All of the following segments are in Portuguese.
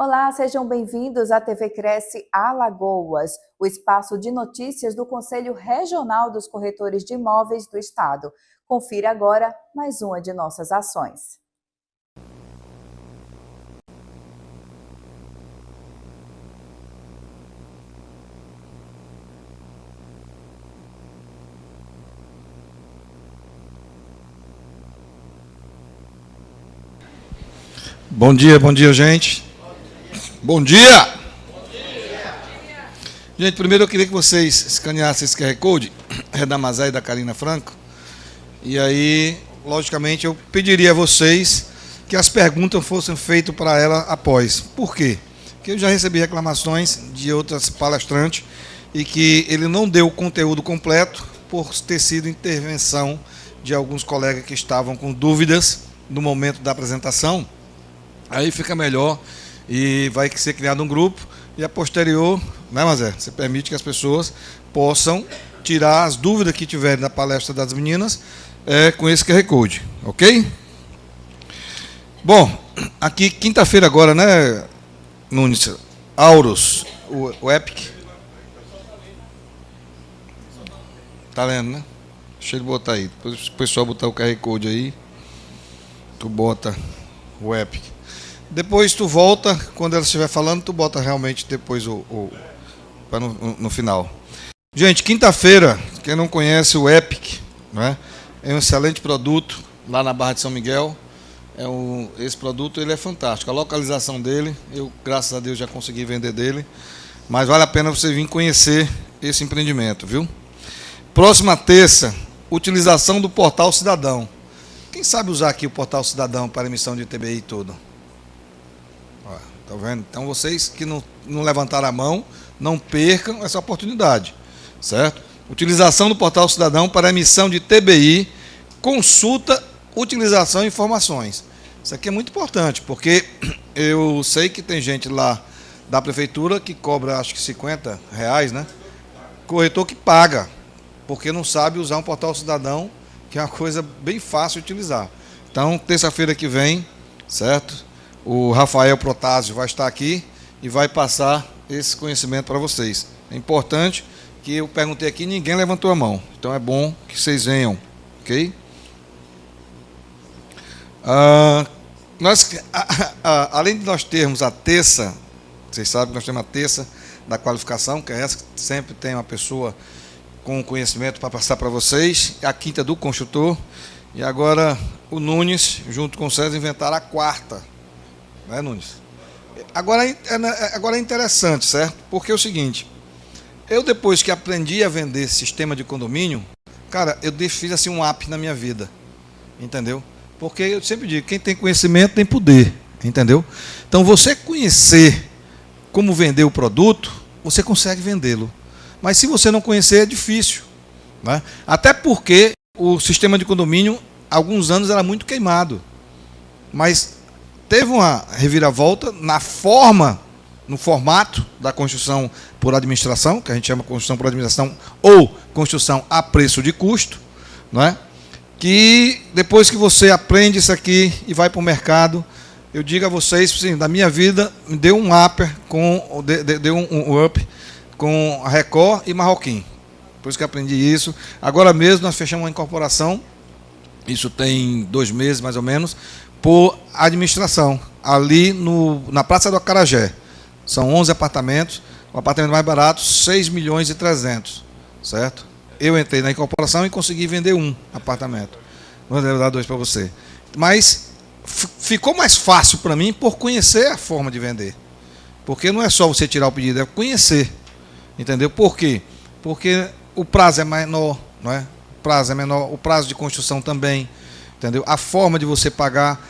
Olá, sejam bem-vindos à TV Cresce Alagoas, o espaço de notícias do Conselho Regional dos Corretores de Imóveis do Estado. Confira agora mais uma de nossas ações. Bom dia, gente. Bom dia! Gente, primeiro eu queria que vocês escaneassem esse QR Code, é da Mazé e da Karina Franco. E aí, logicamente, eu pediria a vocês que as perguntas fossem feitas para ela após. Por quê? Porque eu já recebi reclamações de outras palestrantes e que ele não deu o conteúdo completo por ter sido intervenção de alguns colegas que estavam com dúvidas no momento da apresentação. Aí fica melhor e vai ser criado um grupo e a posterior, né, Mazé? Você permite que as pessoas possam tirar as dúvidas que tiverem da palestra das meninas com esse QR Code, ok? Bom, aqui quinta-feira agora, né, Nunes? Auros, o Epic. Tá lendo, né? Deixa ele botar aí. Depois o pessoal botar o QR Code aí. Tu bota o Epic. Depois tu volta, quando ela estiver falando, tu bota realmente depois no final. Gente, quinta-feira, quem não conhece o Epic, né, é um excelente produto lá na Barra de São Miguel. Esse produto ele é fantástico. A localização dele, eu, graças a Deus, já consegui vender dele. Mas vale a pena você vir conhecer esse empreendimento, viu? Próxima terça, utilização do Portal Cidadão. Quem sabe usar aqui o Portal Cidadão para emissão de TBI e tudo? Tá vendo? Então vocês que não levantaram a mão, não percam essa oportunidade, certo? Utilização do Portal Cidadão para emissão de TBI, consulta, utilização e informações. Isso aqui é muito importante, porque eu sei que tem gente lá da prefeitura que cobra acho que R$50, né? Corretor que paga, porque não sabe usar um Portal Cidadão, que é uma coisa bem fácil de utilizar. Então, terça-feira que vem, certo? O Rafael Protásio vai estar aqui e vai passar esse conhecimento para vocês. É importante que eu perguntei aqui, ninguém levantou a mão. Então é bom que vocês venham, ok? Além de nós termos a terça, vocês sabem que nós temos a terça da qualificação, que é essa que sempre tem uma pessoa com conhecimento para passar para vocês. A quinta do construtor. E agora o Nunes, junto com o César, inventaram a quarta. Não é, Nunes? Agora é interessante, certo? Porque é o seguinte, eu depois que aprendi a vender sistema de condomínio, cara, eu fiz assim um up na minha vida, entendeu? Porque eu sempre digo, quem tem conhecimento tem poder, entendeu? Então você conhecer como vender o produto, você consegue vendê-lo. Mas se você não conhecer, é difícil, né? Até porque o sistema de condomínio, há alguns anos, era muito queimado. Mas teve uma reviravolta no formato da construção por administração, que a gente chama construção por administração ou construção a preço de custo, não é? Que depois que você aprende isso aqui e vai para o mercado, eu digo a vocês, assim, da minha vida, me deu um up com a Record e Marroquim. Depois que aprendi isso, agora mesmo nós fechamos uma incorporação, isso tem 2 meses mais ou menos, por administração, ali na Praça do Acarajé. São 11 apartamentos, o apartamento mais barato, 6.300.000, certo? Eu entrei na incorporação e consegui vender um apartamento. Vou dar 2 para você. Mas ficou mais fácil para mim por conhecer a forma de vender. Porque não é só você tirar o pedido, é conhecer. Entendeu? Por quê? Porque o prazo é menor, não é? O prazo é menor, o prazo de construção também. Entendeu? A forma de você pagar,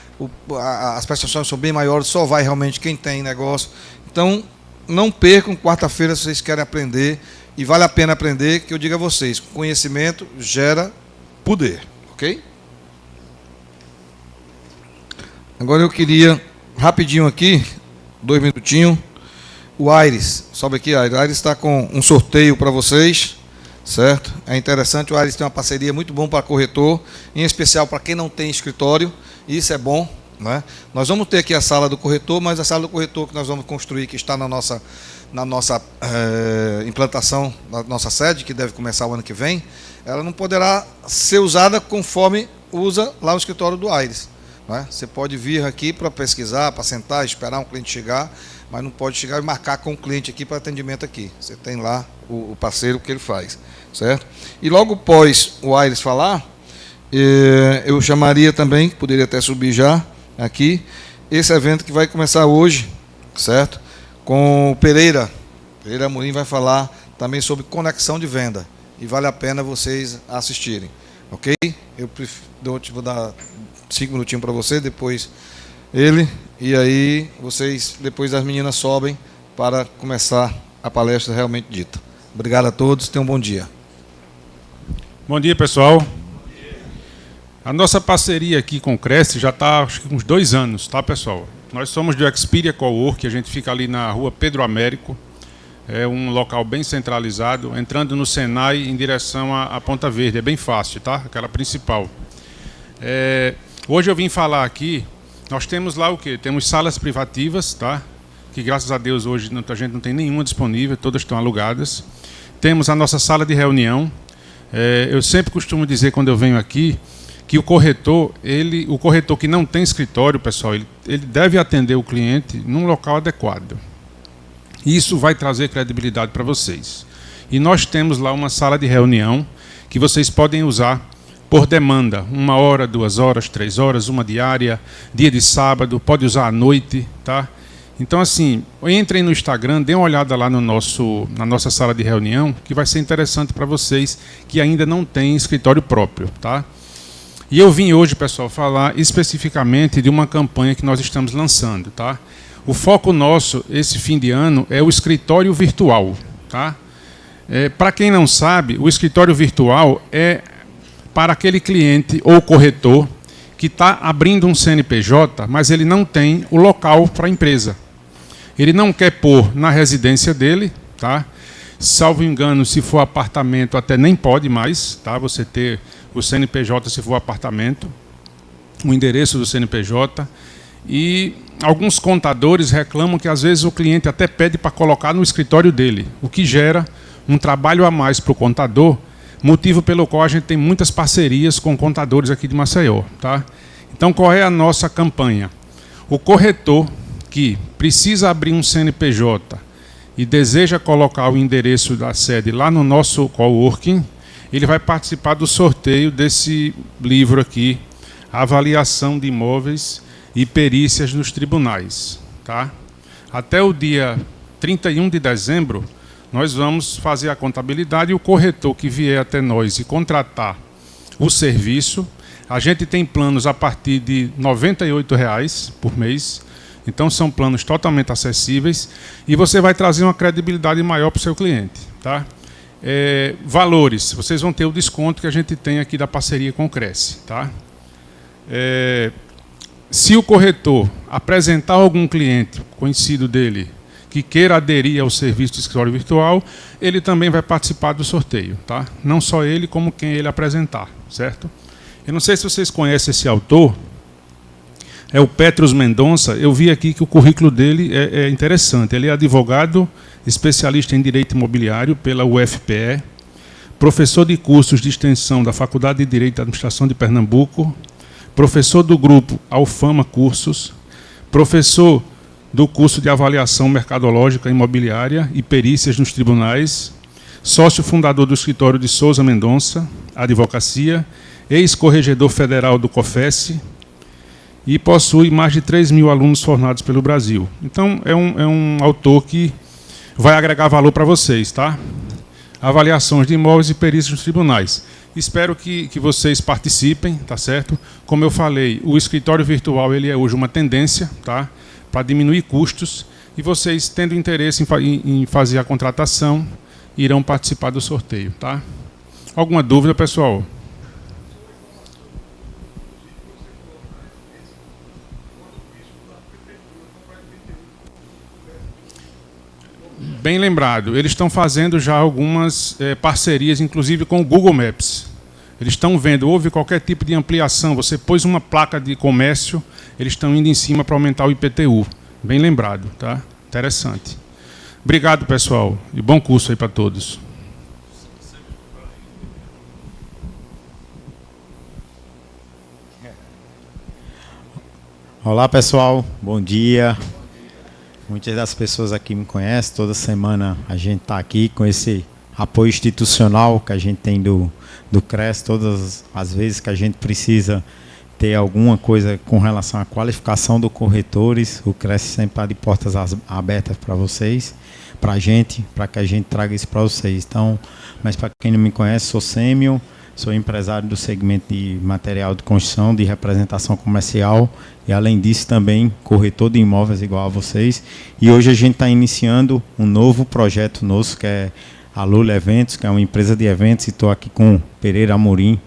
as prestações são bem maiores, só vai realmente quem tem negócio. Então, não percam, quarta-feira, se vocês querem aprender, e vale a pena aprender, que eu digo a vocês, conhecimento gera poder, ok? Agora eu queria, rapidinho aqui, 2 minutinhos, o Aires, sobe aqui, Aires. O Aires está com um sorteio para vocês. Certo? É interessante, o Aires tem uma parceria muito bom para corretor, em especial para quem não tem escritório, e isso é bom, né? Nós vamos ter aqui a sala do corretor, mas a sala do corretor que nós vamos construir, que está na nossa implantação, na nossa sede, que deve começar o ano que vem, ela não poderá ser usada conforme usa lá no escritório do Aires, né? Você pode vir aqui para pesquisar, para sentar, esperar um cliente chegar, mas não pode chegar e marcar com o cliente aqui para atendimento aqui. Você tem lá o parceiro que ele faz, certo? E logo após o Aires falar, eu chamaria também, poderia até subir já aqui, esse evento que vai começar hoje, certo? Com o Pereira Amorim vai falar também sobre conexão de venda, e vale a pena vocês assistirem, ok? Vou dar 5 minutinhos para você, depois ele, e aí vocês, depois as meninas sobem para começar a palestra realmente dita. Obrigado a todos, tenham um bom dia. Bom dia, pessoal. A nossa parceria aqui com o Cresce já está, acho que uns 2 anos, tá, pessoal? Nós somos do Experia Cowork, a gente fica ali na rua Pedro Américo, é um local bem centralizado, entrando no Senai em direção à Ponta Verde, é bem fácil, tá? Aquela principal. Hoje eu vim falar aqui, nós temos lá o quê? Temos salas privativas, tá? Que graças a Deus hoje a gente não tem nenhuma disponível, todas estão alugadas. Temos a nossa sala de reunião. Eu sempre costumo dizer quando eu venho aqui, que o corretor que não tem escritório, pessoal, ele deve atender o cliente num local adequado. Isso vai trazer credibilidade para vocês. E nós temos lá uma sala de reunião que vocês podem usar por demanda, 1 hora, 2 horas, 3 horas, uma diária, dia de sábado, pode usar à noite, tá? Então, assim, entrem no Instagram, dêem uma olhada lá na nossa sala de reunião, que vai ser interessante para vocês que ainda não têm escritório próprio, tá? E eu vim hoje, pessoal, falar especificamente de uma campanha que nós estamos lançando, tá? O foco nosso, esse fim de ano, é o escritório virtual, tá? Para quem não sabe, o escritório virtual é para aquele cliente ou corretor que está abrindo um CNPJ, mas ele não tem o local para a empresa. Ele não quer pôr na residência dele, tá? Salvo engano, se for apartamento, até nem pode mais, tá? Você ter o CNPJ se for apartamento, o endereço do CNPJ. E alguns contadores reclamam que às vezes o cliente até pede para colocar no escritório dele, o que gera um trabalho a mais para o contador, motivo pelo qual a gente tem muitas parcerias com contadores aqui de Maceió, tá? Então, qual é a nossa campanha? O corretor que precisa abrir um CNPJ e deseja colocar o endereço da sede lá no nosso coworking, ele vai participar do sorteio desse livro aqui, Avaliação de Imóveis e Perícias nos Tribunais, tá? Até o dia 31 de dezembro, nós vamos fazer a contabilidade e o corretor que vier até nós e contratar o serviço, a gente tem planos a partir de R$ 98,00 por mês, então são planos totalmente acessíveis e você vai trazer uma credibilidade maior para o seu cliente, tá? Valores, vocês vão ter o desconto que a gente tem aqui da parceria com o Cresce, tá? Se o corretor apresentar algum cliente conhecido dele que queira aderir ao serviço de escritório virtual, ele também vai participar do sorteio, tá? Não só ele, como quem ele apresentar, certo? Eu não sei se vocês conhecem esse autor, é o Petros Mendonça. Eu vi aqui que o currículo dele é interessante. Ele é advogado, especialista em direito imobiliário pela UFPE, professor de cursos de extensão da Faculdade de Direito e Administração de Pernambuco, professor do grupo Alfama Cursos, professor do curso de avaliação mercadológica imobiliária e perícias nos tribunais, sócio fundador do escritório de Souza Mendonça, advocacia, ex-corregedor federal do COFES e possui mais de 3.000 alunos formados pelo Brasil. Então, é um autor que vai agregar valor para vocês, tá? Avaliações de imóveis e perícias nos tribunais. Espero que vocês participem, tá certo? Como eu falei, o escritório virtual ele é hoje uma tendência, tá? Para diminuir custos, e vocês, tendo interesse em fazer a contratação, irão participar do sorteio, tá? Alguma dúvida, pessoal? Bem lembrado, eles estão fazendo já algumas parcerias, inclusive com o Google Maps. Eles estão vendo, houve qualquer tipo de ampliação, você pôs uma placa de comércio, eles estão indo em cima para aumentar o IPTU. Bem lembrado, tá? Interessante. Obrigado, pessoal, e bom curso aí para todos. Olá, pessoal, bom dia. Muitas das pessoas aqui me conhecem, toda semana a gente está aqui com esse apoio institucional que a gente tem do CRES, todas as vezes que a gente precisa ter alguma coisa com relação à qualificação dos corretores, o CRES sempre está de portas abertas para vocês, para a gente, para que a gente traga isso para vocês. Então, mas para quem não me conhece, sou Sêmio, sou empresário do segmento de material de construção, de representação comercial e, além disso, também corretor de imóveis igual a vocês. E hoje a gente está iniciando um novo projeto nosso, que é a Lula Eventos, que é uma empresa de eventos, e estou aqui com o Pereira Amorim,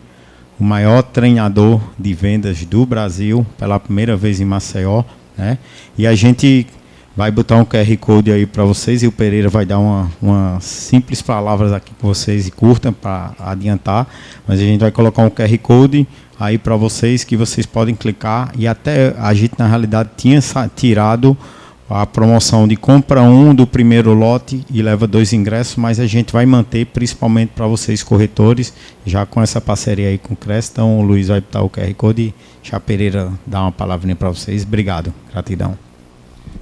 o maior treinador de vendas do Brasil, pela primeira vez em Maceió, né? E a gente vai botar um QR Code aí para vocês e o Pereira vai dar uma simples palavras aqui com vocês e curta para adiantar, mas a gente vai colocar um QR Code aí para vocês que vocês podem clicar, e até a gente na realidade tinha tirado a promoção de compra 1 do primeiro lote e leva 2 ingressos, mas a gente vai manter principalmente para vocês corretores, já com essa parceria aí com o CRES. Então o Luiz vai botar o QR Code e já Pereira dá uma palavrinha para vocês. Obrigado, gratidão.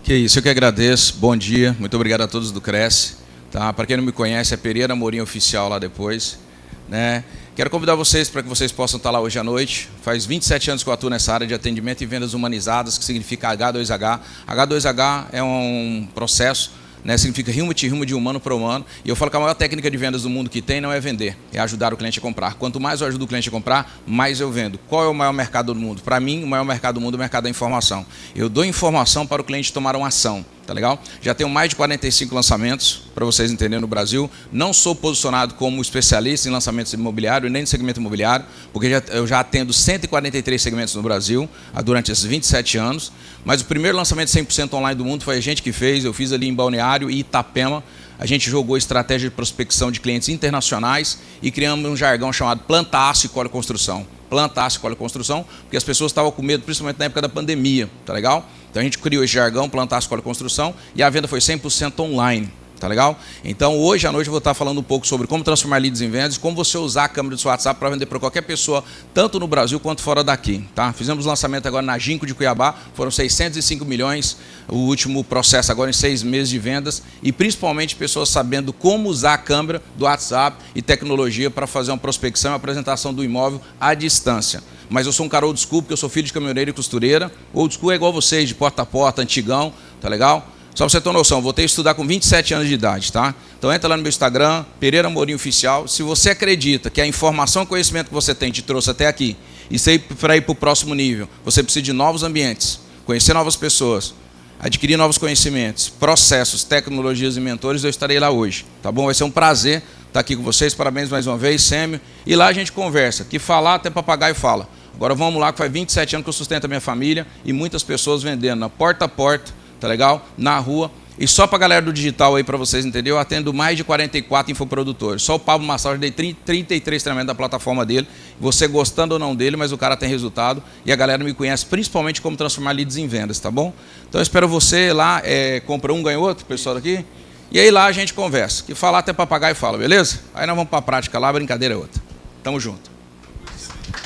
Que isso, eu que agradeço. Bom dia, muito obrigado a todos do CRES. Tá? Para quem não me conhece, é Pereira Amorim Oficial lá depois. Né? Quero convidar vocês para que vocês possam estar lá hoje à noite. Faz 27 anos que eu atuo nessa área de atendimento e vendas humanizadas, que significa H2H. H2H é um processo, né, significa rumo de humano para humano. E eu falo que a maior técnica de vendas do mundo que tem não é vender, é ajudar o cliente a comprar. Quanto mais eu ajudo o cliente a comprar, mais eu vendo. Qual é o maior mercado do mundo? Para mim, o maior mercado do mundo é o mercado da informação. Eu dou informação para o cliente tomar uma ação. Tá legal? Já tenho mais de 45 lançamentos, para vocês entenderem, no Brasil. Não sou posicionado como especialista em lançamentos imobiliários, nem no segmento imobiliário, porque eu já atendo 143 segmentos no Brasil durante esses 27 anos. Mas o primeiro lançamento 100% online do mundo foi a gente que fez. Eu fiz ali em Balneário e Itapema. A gente jogou estratégia de prospecção de clientes internacionais e criamos um jargão chamado planta, aço e colhe construção. Planta, aço e colhe construção, porque as pessoas estavam com medo, principalmente na época da pandemia, tá legal? Então a gente criou esse jargão, planta, aço e colhe construção, e a venda foi 100% online. Tá legal? Então, hoje à noite eu vou estar falando um pouco sobre como transformar leads em vendas, como você usar a câmera do seu WhatsApp para vender para qualquer pessoa, tanto no Brasil quanto fora daqui. Tá? Fizemos lançamento agora na Ginkgo de Cuiabá, foram 605 milhões, o último processo agora em 6 meses de vendas, e principalmente pessoas sabendo como usar a câmera do WhatsApp e tecnologia para fazer uma prospecção e apresentação do imóvel à distância. Mas eu sou um cara old school, porque eu sou filho de caminhoneiro e costureira. Old school é igual vocês, de porta a porta, antigão, tá legal? Só para você ter uma noção, voltei a estudar com 27 anos de idade, tá? Então entra lá no meu Instagram, Pereira Amorim Oficial. Se você acredita que a informação e conhecimento que você tem te trouxe até aqui, e para ir para o próximo nível, você precisa de novos ambientes, conhecer novas pessoas, adquirir novos conhecimentos, processos, tecnologias e mentores, eu estarei lá hoje, tá bom? Vai ser um prazer estar aqui com vocês, parabéns mais uma vez, Sêmio. E lá a gente conversa, que falar até papagaio fala. Agora vamos lá, que faz 27 anos que eu sustento a minha família e muitas pessoas vendendo na porta a porta, tá legal? Na rua. E só para a galera do digital aí, para vocês entenderem, eu atendo mais de 44 infoprodutores. Só o Pablo Massal, eu dei 33 treinamentos da plataforma dele. Você gostando ou não dele, mas o cara tem resultado. E a galera me conhece principalmente como transformar leads em vendas, tá bom? Então eu espero você lá, compra um, ganha outro, pessoal aqui. E aí lá a gente conversa. Que falar até papagaio fala, beleza? Aí nós vamos para a prática lá, a brincadeira é outra. Tamo junto.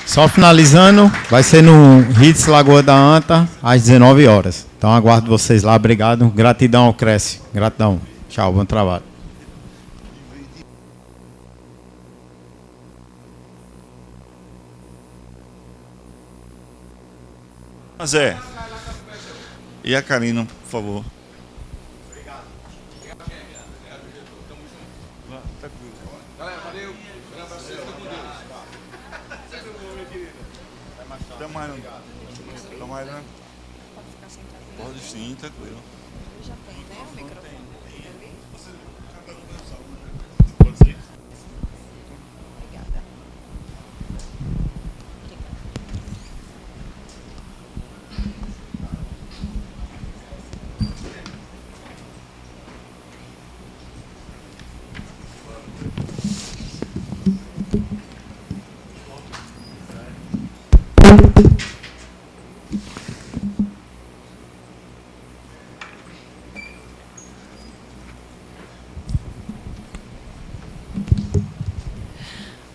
Só finalizando, vai ser no Hits Lagoa da Anta, às 19 horas. Então aguardo vocês lá, obrigado. Gratidão ao Cresce, gratidão. Tchau, bom trabalho. Zé, e a Karina, por favor. Galera, valeu. Até mais, não. Até mais, né? Pode sim, tranquilo. Já tem, né? O microfone. Pode ser? Obrigada.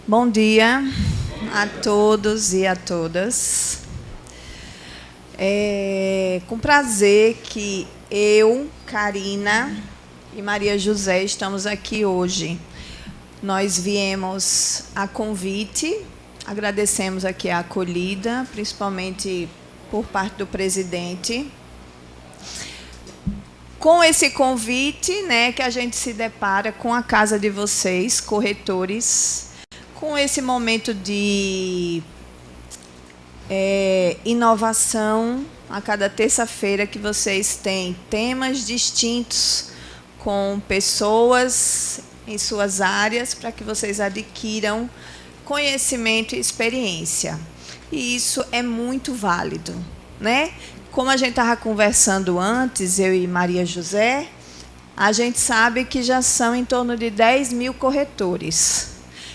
Bom dia a todos e a todas. É com prazer que eu, Karina e Maria José estamos aqui hoje. Nós viemos a convite, agradecemos aqui a acolhida, principalmente por parte do presidente. Com esse convite, né, que a gente se depara com a casa de vocês, corretores, com esse momento de inovação, a cada terça-feira que vocês têm temas distintos com pessoas em suas áreas para que vocês adquiram conhecimento e experiência. E isso é muito válido, né? Como a gente estava conversando antes, eu e Maria José, a gente sabe que já são em torno de 10 mil corretores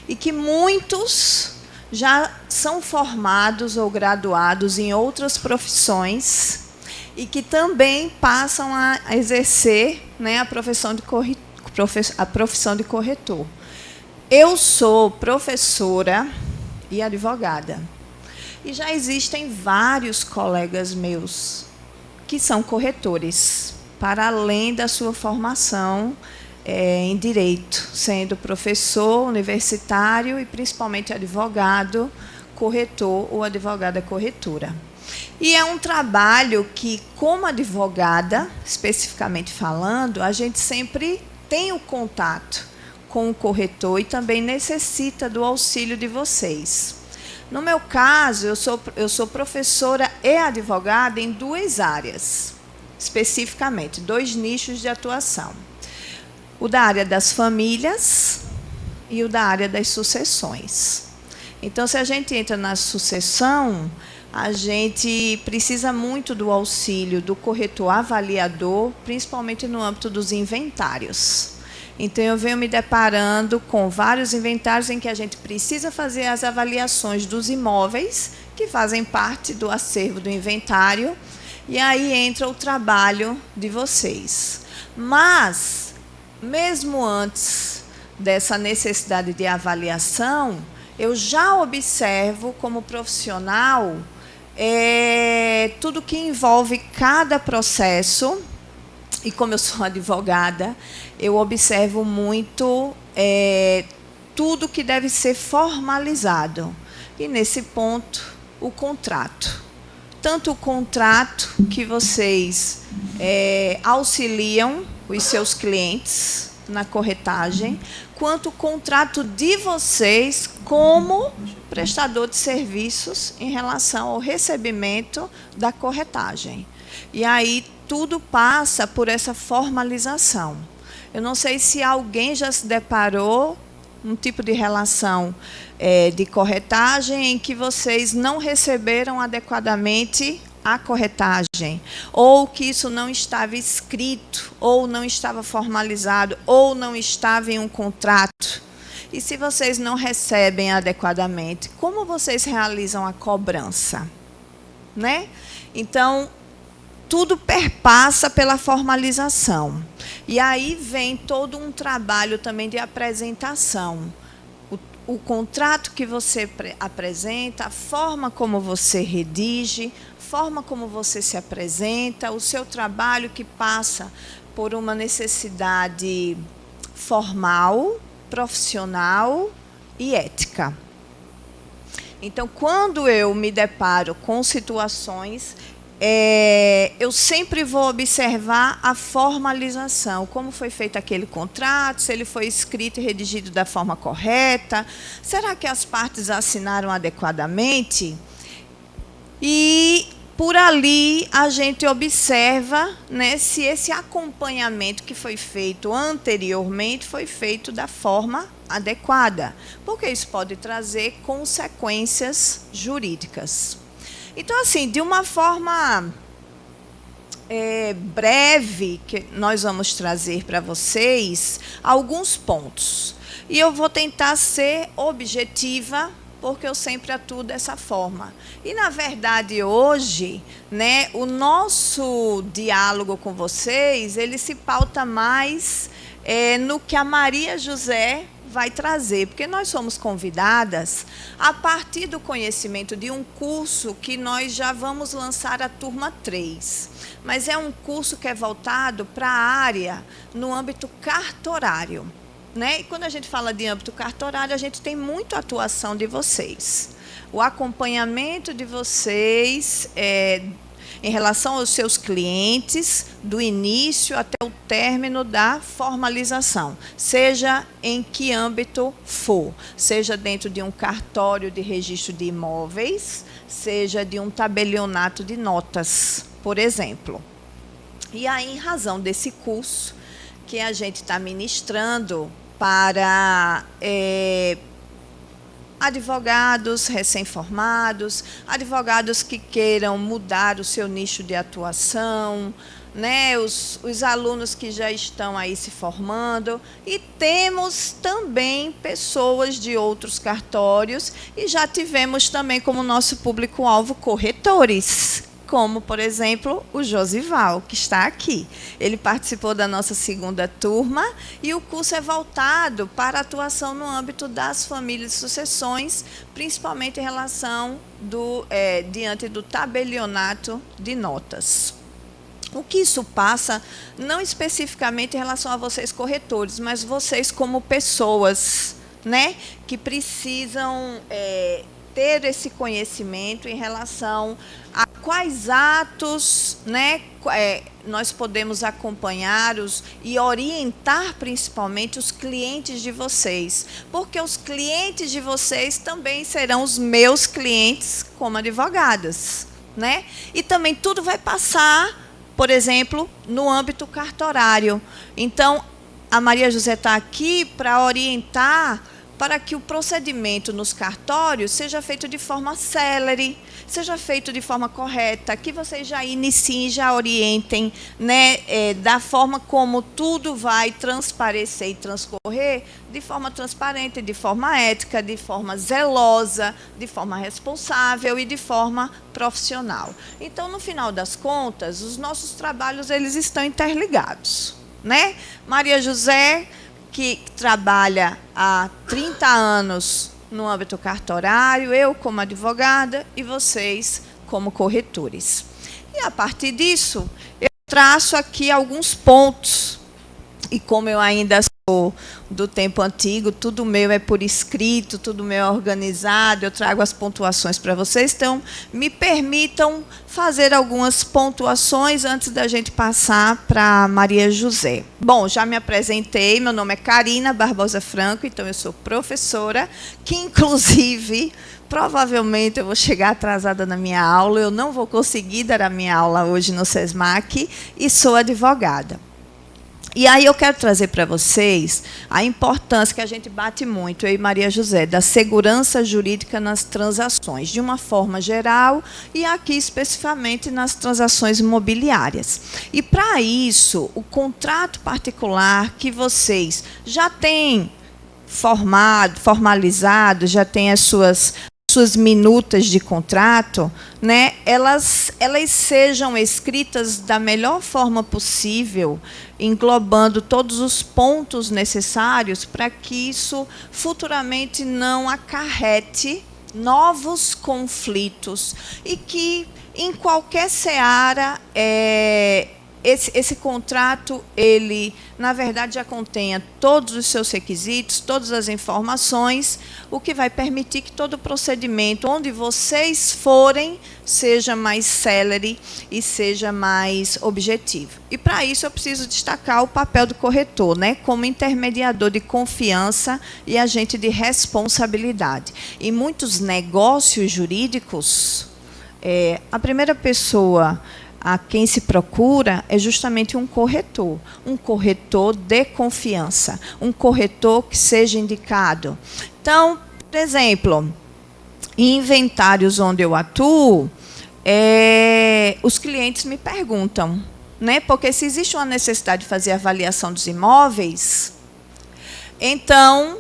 e que muitos já são formados ou graduados em outras profissões e que também passam a exercer, né, a profissão de corretor. Eu sou professora e advogada. E já existem vários colegas meus que são corretores, para além da sua formação em direito, sendo professor universitário e principalmente advogado, corretor ou advogada corretora. E é um trabalho que, como advogada, especificamente falando, a gente sempre tem o contato com o corretor e também necessita do auxílio de vocês. No meu caso, eu sou professora e advogada em duas áreas, especificamente, 2 nichos de atuação. O da área das famílias e o da área das sucessões. Então, se a gente entra na sucessão, a gente precisa muito do auxílio do corretor avaliador, principalmente no âmbito dos inventários. Então, eu venho me deparando com vários inventários em que a gente precisa fazer as avaliações dos imóveis, que fazem parte do acervo do inventário, e aí entra o trabalho de vocês. Mas, mesmo antes dessa necessidade de avaliação, eu já observo como profissional tudo que envolve cada processo. E como eu sou advogada, eu observo muito tudo que deve ser formalizado. E, nesse ponto, o contrato. Tanto o contrato que vocês auxiliam os seus clientes na corretagem, quanto o contrato de vocês como prestador de serviços em relação ao recebimento da corretagem. E aí tudo passa por essa formalização. Eu não sei se alguém já se deparou um tipo de relação de corretagem em que vocês não receberam adequadamente a corretagem, ou que isso não estava escrito, ou não estava formalizado, ou não estava em um contrato. E se vocês não recebem adequadamente, como vocês realizam a cobrança? Né? Então, tudo perpassa pela formalização. E aí vem todo um trabalho também de apresentação. O contrato que você apresenta, a forma como você redige, a forma como você se apresenta, o seu trabalho que passa por uma necessidade formal, profissional e ética. Então, quando eu me deparo com situações, eu sempre vou observar a formalização, como foi feito aquele contrato, se ele foi escrito e redigido da forma correta, será que as partes assinaram adequadamente? E, por ali, a gente observa, né, se esse acompanhamento que foi feito anteriormente foi feito da forma adequada, porque isso pode trazer consequências jurídicas. Então, assim, de uma forma breve, que nós vamos trazer para vocês alguns pontos. E eu vou tentar ser objetiva, porque eu sempre atuo dessa forma. E, na verdade, hoje, né, o nosso diálogo com vocês, ele se pauta mais no que a Maria José vai trazer, porque nós somos convidadas a partir do conhecimento de um curso que nós já vamos lançar a turma 3. Mas é um curso que é voltado para a área no âmbito cartorário, né? E quando a gente fala de âmbito cartorário, a gente tem muita atuação de vocês. O acompanhamento de vocês em relação aos seus clientes, do início até o término da formalização, seja em que âmbito for, seja dentro de um cartório de registro de imóveis, seja de um tabelionato de notas, por exemplo. E aí, em razão desse curso que a gente está ministrando para advogados recém-formados, advogados que queiram mudar o seu nicho de atuação, né, os alunos que já estão aí se formando, e temos também pessoas de outros cartórios, e já tivemos também como nosso público-alvo corretores, como, por exemplo, o Josival, que está aqui. Ele participou da nossa segunda turma e o curso é voltado para a atuação no âmbito das famílias e sucessões, principalmente em relação diante do tabelionato de notas. O que isso passa, não especificamente em relação a vocês corretores, mas vocês como pessoas, né, que precisam ter esse conhecimento em relação a quais atos, né, nós podemos acompanhar e orientar principalmente os clientes de vocês, porque os clientes de vocês também serão os meus clientes como advogadas, né? E também tudo vai passar, por exemplo, no âmbito cartorário. Então, a Maria José está aqui para orientar para que o procedimento nos cartórios seja feito de forma célere, seja feito de forma correta, que vocês já iniciem, já orientem, né, da forma como tudo vai transparecer e transcorrer, de forma transparente, de forma ética, de forma zelosa, de forma responsável e de forma profissional. Então, no final das contas, os nossos trabalhos eles estão interligados, né? Maria José, que trabalha há 30 anos no âmbito cartorário, eu como advogada e vocês como corretores. E, a partir disso, eu traço aqui alguns pontos. E como eu ainda sou do tempo antigo, tudo meu é por escrito, tudo meu é organizado, eu trago as pontuações para vocês. Então, me permitam fazer algumas pontuações antes da gente passar para Maria José. Bom, já me apresentei, meu nome é Karina Barbosa Franco, então eu sou professora, que inclusive, provavelmente eu vou chegar atrasada na minha aula, eu não vou conseguir dar a minha aula hoje no SESMAC, e sou advogada. E aí eu quero trazer para vocês a importância que a gente bate muito, eu e Maria José, da segurança jurídica nas transações, de uma forma geral, e aqui especificamente nas transações imobiliárias. E para isso, o contrato particular que vocês já têm formalizado, já têm as suas minutas de contrato, né, elas sejam escritas da melhor forma possível, englobando todos os pontos necessários para que isso futuramente não acarrete novos conflitos e que, em qualquer seara, esse contrato, ele, na verdade, já contenha todos os seus requisitos, todas as informações, o que vai permitir que todo o procedimento, onde vocês forem, seja mais célere e seja mais objetivo. E, para isso, eu preciso destacar o papel do corretor, né, como intermediador de confiança e agente de responsabilidade. Em muitos negócios jurídicos, a primeira pessoa a quem se procura é justamente um corretor de confiança, um corretor que seja indicado. Então, por exemplo, em inventários onde eu atuo, os clientes me perguntam, né, porque se existe uma necessidade de fazer avaliação dos imóveis, então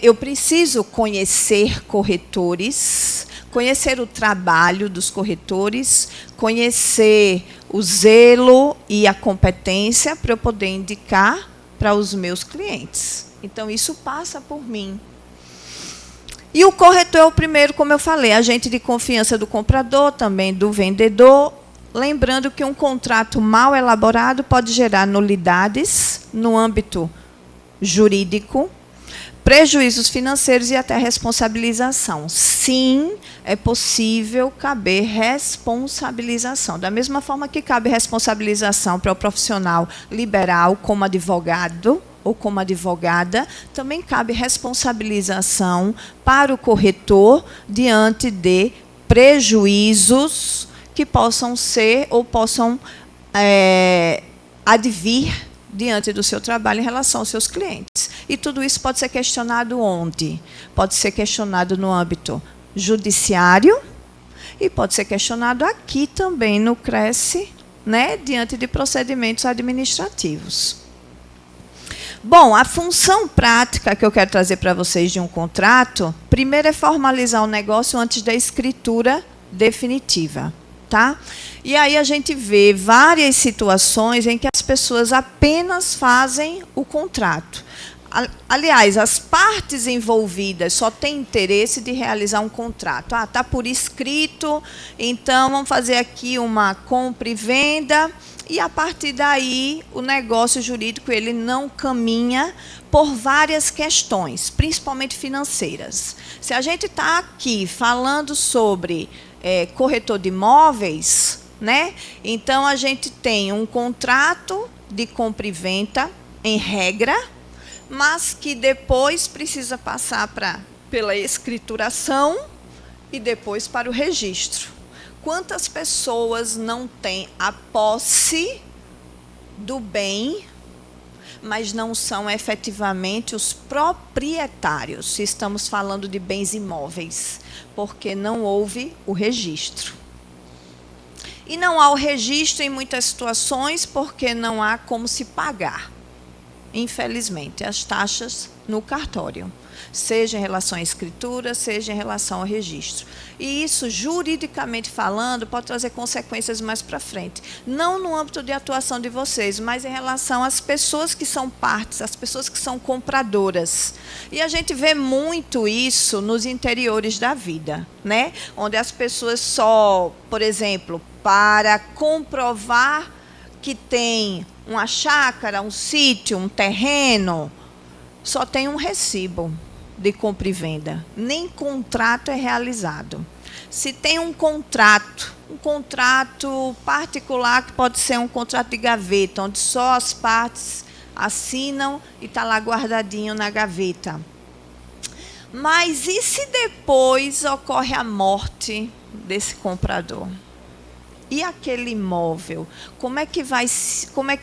eu preciso conhecer corretores, conhecer o trabalho dos corretores, conhecer o zelo e a competência para eu poder indicar para os meus clientes. Então, isso passa por mim. E o corretor é o primeiro, como eu falei, agente de confiança do comprador, também do vendedor. Lembrando que um contrato mal elaborado pode gerar nulidades no âmbito jurídico, prejuízos financeiros e até responsabilização. Sim, é possível caber responsabilização. Da mesma forma que cabe responsabilização para o profissional liberal como advogado ou como advogada, também cabe responsabilização para o corretor diante de prejuízos que possam ser ou possam advir diante do seu trabalho em relação aos seus clientes. E tudo isso pode ser questionado onde? Pode ser questionado no âmbito judiciário e pode ser questionado aqui também no CRES, né, diante de procedimentos administrativos. Bom, a função prática que eu quero trazer para vocês de um contrato, primeiro é formalizar o negócio antes da escritura definitiva. Tá? E aí a gente vê várias situações em que as pessoas apenas fazem o contrato. Aliás, as partes envolvidas só têm interesse de realizar um contrato. Ah, está por escrito, então vamos fazer aqui uma compra e venda, e a partir daí o negócio jurídico ele não caminha por várias questões, principalmente financeiras. Se a gente está aqui falando sobre corretor de imóveis, né? Então a gente tem um contrato de compra e venda em regra, mas que depois precisa passar pela escrituração e depois para o registro. Quantas pessoas não têm a posse do bem, mas não são efetivamente os proprietários, se estamos falando de bens imóveis, porque não houve o registro. E não há o registro em muitas situações porque não há como se pagar, infelizmente, as taxas no cartório, seja em relação à escritura, seja em relação ao registro. E isso, juridicamente falando, pode trazer consequências mais para frente. Não no âmbito de atuação de vocês, mas em relação às pessoas que são partes, às pessoas que são compradoras. E a gente vê muito isso nos interiores da vida, né? Onde as pessoas só, por exemplo, para comprovar que tem uma chácara, um sítio, um terreno, só tem um recibo de compra e venda. Nem contrato é realizado. Se tem um contrato particular, que pode ser um contrato de gaveta, onde só as partes assinam e está lá guardadinho na gaveta. Mas e se depois ocorre a morte desse comprador? E aquele imóvel, como é que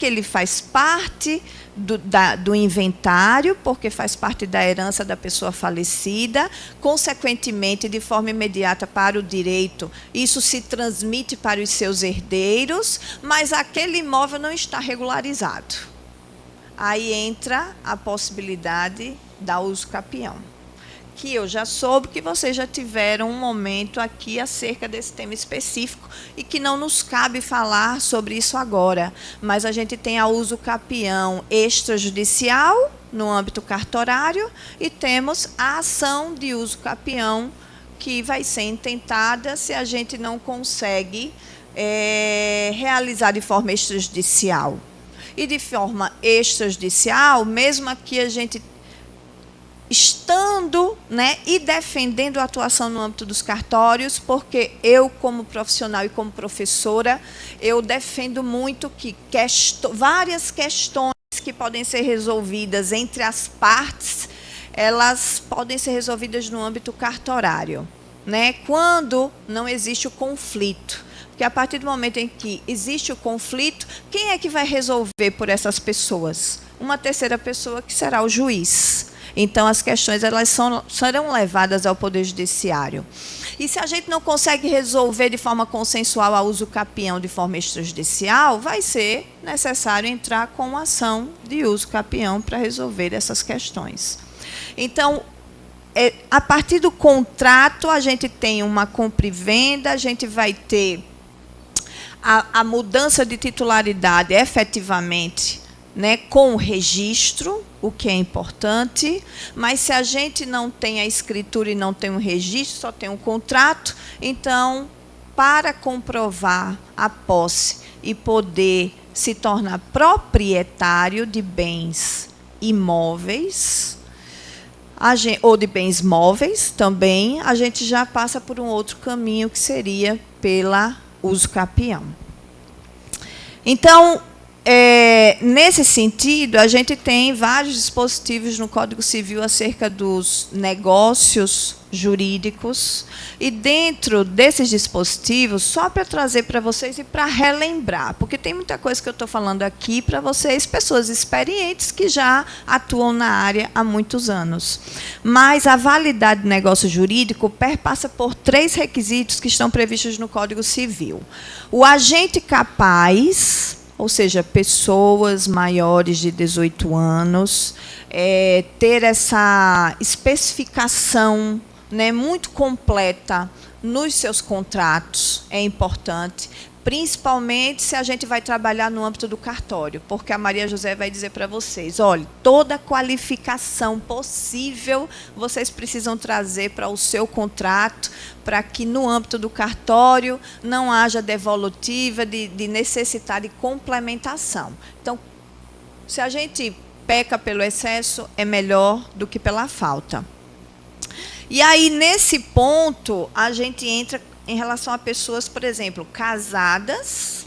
ele faz parte do inventário, porque faz parte da herança da pessoa falecida, consequentemente, de forma imediata para o direito, isso se transmite para os seus herdeiros, mas aquele imóvel não está regularizado. Aí entra a possibilidade da uso capião, que eu já soube que vocês já tiveram um momento aqui acerca desse tema específico e que não nos cabe falar sobre isso agora, mas a gente tem a uso capião extrajudicial no âmbito cartorário e temos a ação de uso capião que vai ser intentada se a gente não consegue realizar de forma extrajudicial. E de forma extrajudicial, mesmo que a gente estando, né, e defendendo a atuação no âmbito dos cartórios, porque eu, como profissional e como professora, eu defendo muito que várias questões que podem ser resolvidas entre as partes, elas podem ser resolvidas no âmbito cartorário, né, quando não existe o conflito. Porque a partir do momento em que existe o conflito, quem é que vai resolver por essas pessoas? Uma terceira pessoa, que será o juiz. Então, as questões serão levadas ao Poder Judiciário. E se a gente não consegue resolver de forma consensual a uso capião de forma extrajudicial, vai ser necessário entrar com uma ação de uso capião para resolver essas questões. Então, a partir do contrato, a gente tem uma compra e venda, a gente vai ter a mudança de titularidade efetivamente, né, com o registro, o que é importante, mas se a gente não tem a escritura e não tem um registro, só tem um contrato, então, para comprovar a posse e poder se tornar proprietário de bens imóveis, ou de bens móveis também, a gente já passa por um outro caminho, que seria pela uso capião. Então, nesse sentido, a gente tem vários dispositivos no Código Civil acerca dos negócios jurídicos, e dentro desses dispositivos, só para trazer para vocês e para relembrar, porque tem muita coisa que eu estou falando aqui para vocês, pessoas experientes que já atuam na área há muitos anos. Mas a validade do negócio jurídico perpassa por 3 requisitos que estão previstos no Código Civil. O agente capaz, ou seja, pessoas maiores de 18 anos, ter essa especificação, né, muito completa nos seus contratos é importante, principalmente se a gente vai trabalhar no âmbito do cartório, porque a Maria José vai dizer para vocês, olha, toda qualificação possível vocês precisam trazer para o seu contrato, para que no âmbito do cartório não haja devolutiva de necessitar de complementação. Então, se a gente peca pelo excesso, é melhor do que pela falta. E aí, nesse ponto, a gente entra em relação a pessoas, por exemplo, casadas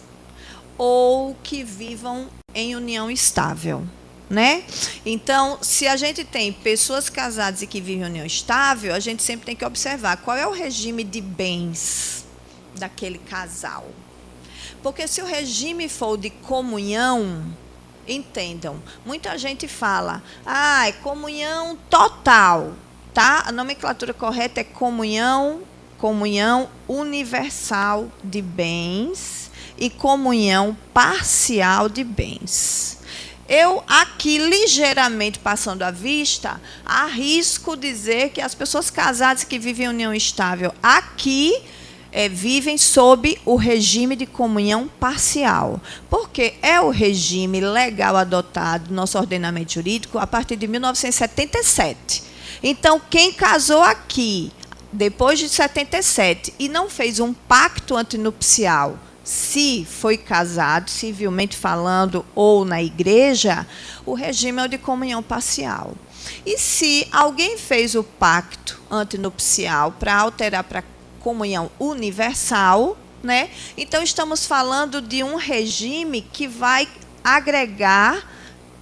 ou que vivam em união estável, né? Então, se a gente tem pessoas casadas e que vivem em união estável, a gente sempre tem que observar qual é o regime de bens daquele casal. Porque se o regime for de comunhão, entendam, muita gente fala, é comunhão total. Tá? A nomenclatura correta é comunhão universal de bens e comunhão parcial de bens. Eu, aqui, ligeiramente passando a vista, arrisco dizer que as pessoas casadas que vivem em união estável aqui vivem sob o regime de comunhão parcial, porque é o regime legal adotado no nosso ordenamento jurídico a partir de 1977. Então, quem casou aqui, depois de 77, e não fez um pacto antinupcial, se foi casado, civilmente falando, ou na igreja, o regime é o de comunhão parcial. E se alguém fez o pacto antinupcial para alterar para comunhão universal, né? Então, estamos falando de um regime que vai agregar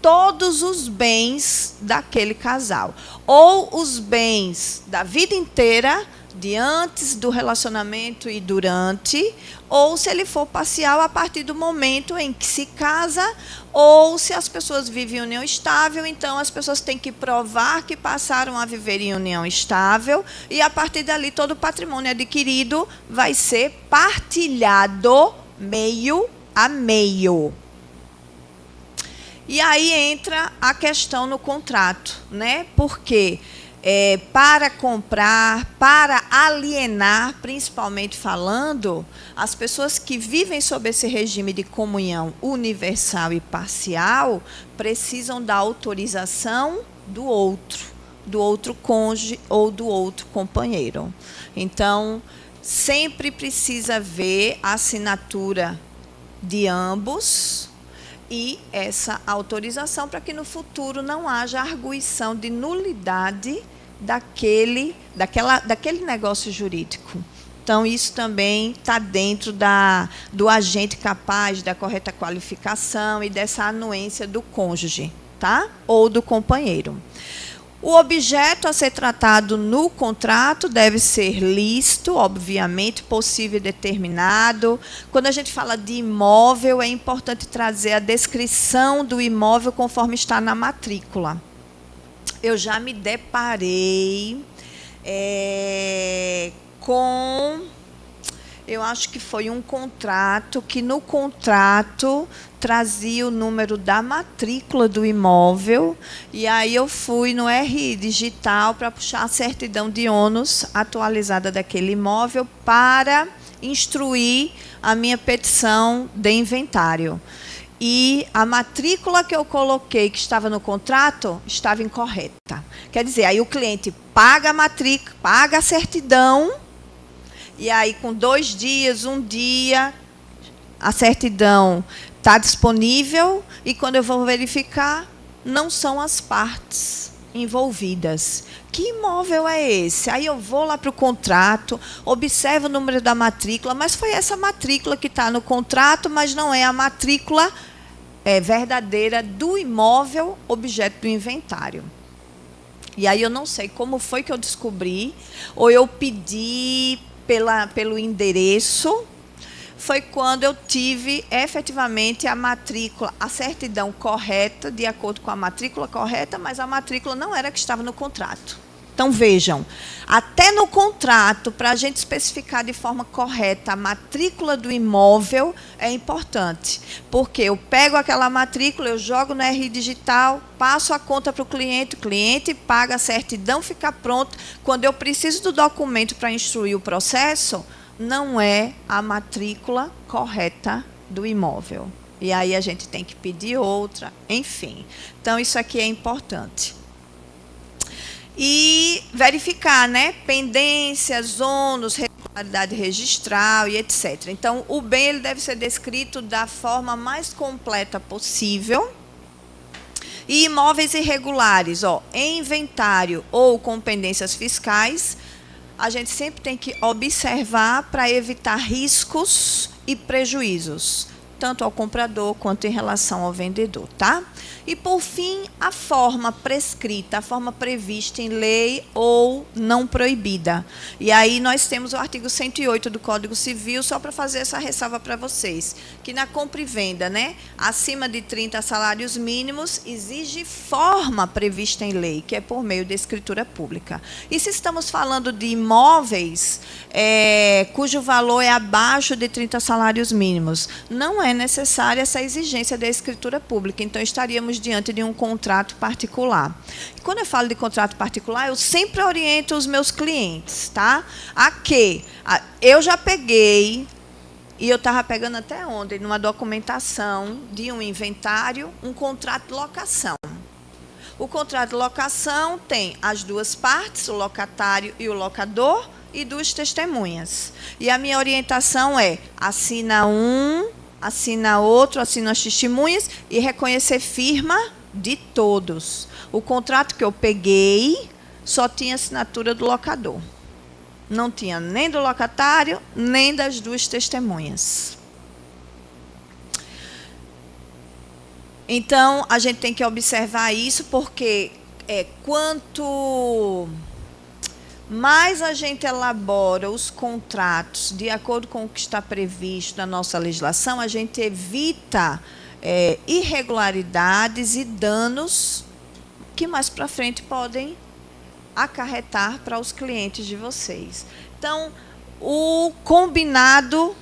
todos os bens daquele casal, ou os bens da vida inteira, de antes do relacionamento e durante, ou se ele for parcial a partir do momento em que se casa, ou se as pessoas vivem em união estável, então as pessoas têm que provar que passaram a viver em união estável, e a partir dali todo o patrimônio adquirido vai ser partilhado meio a meio. E aí entra a questão no contrato, né? Porque para comprar, para alienar, principalmente falando, as pessoas que vivem sob esse regime de comunhão universal e parcial precisam da autorização do outro cônjuge ou do outro companheiro. Então, sempre precisa haver a assinatura de ambos e essa autorização para que no futuro não haja arguição de nulidade daquele negócio jurídico. Então, isso também está dentro do agente capaz, da correta qualificação e dessa anuência do cônjuge, tá? Ou do companheiro. O objeto a ser tratado no contrato deve ser lícito, obviamente, possível e determinado. Quando a gente fala de imóvel, é importante trazer a descrição do imóvel conforme está na matrícula. Eu já me deparei com Eu acho que foi um contrato que no contrato trazia o número da matrícula do imóvel e aí eu fui no RI Digital para puxar a certidão de ônus atualizada daquele imóvel para instruir a minha petição de inventário. E a matrícula que eu coloquei, que estava no contrato, estava incorreta. Quer dizer, aí o cliente paga a matrícula, paga a certidão, e aí com 2 dias, 1 dia, a certidão está disponível, e quando eu vou verificar, não são as partes envolvidas. Que imóvel é esse? Aí eu vou lá para o contrato, observo o número da matrícula, mas foi essa matrícula que está no contrato, mas não é a matrícula verdadeira do imóvel objeto do inventário. E aí eu não sei como foi que eu descobri, ou eu pedi pelo endereço, foi quando eu tive efetivamente a matrícula, a certidão correta, de acordo com a matrícula correta, mas a matrícula não era a que estava no contrato. Então, vejam, até no contrato, para a gente especificar de forma correta a matrícula do imóvel, é importante. Porque eu pego aquela matrícula, eu jogo no RI Digital, passo a conta para o cliente paga a certidão, fica pronto. Quando eu preciso do documento para instruir o processo, não é a matrícula correta do imóvel. E aí a gente tem que pedir outra, enfim. Então, isso aqui é importante. E verificar, né, pendências, ônus, regularidade registral e etc. Então, o bem ele deve ser descrito da forma mais completa possível. E imóveis irregulares, em inventário ou com pendências fiscais, a gente sempre tem que observar para evitar riscos e prejuízos, tanto ao comprador quanto em relação ao vendedor, tá? E, por fim, a forma prescrita, a forma prevista em lei ou não proibida. E aí nós temos o artigo 108 do Código Civil, só para fazer essa ressalva para vocês, que na compra e venda, né, acima de 30 salários mínimos, exige forma prevista em lei, que é por meio da escritura pública. E se estamos falando de imóveis cujo valor é abaixo de 30 salários mínimos, não é necessária essa exigência da escritura pública, então estaríamos diante de um contrato particular. E quando eu falo de contrato particular, eu sempre oriento os meus clientes, tá? Eu já peguei, e eu estava pegando até ontem, numa documentação de um inventário, um contrato de locação. O contrato de locação tem as duas partes, o locatário e o locador, e 2 testemunhas. E a minha orientação é: assina um, assina outro, assina as testemunhas e reconhecer firma de todos. O contrato que eu peguei só tinha assinatura do locador. Não tinha nem do locatário, nem das 2 testemunhas. Então, a gente tem que observar isso, porque quanto mais a gente elabora os contratos de acordo com o que está previsto na nossa legislação, a gente evita irregularidades e danos que mais para frente podem acarretar para os clientes de vocês. Então, o combinado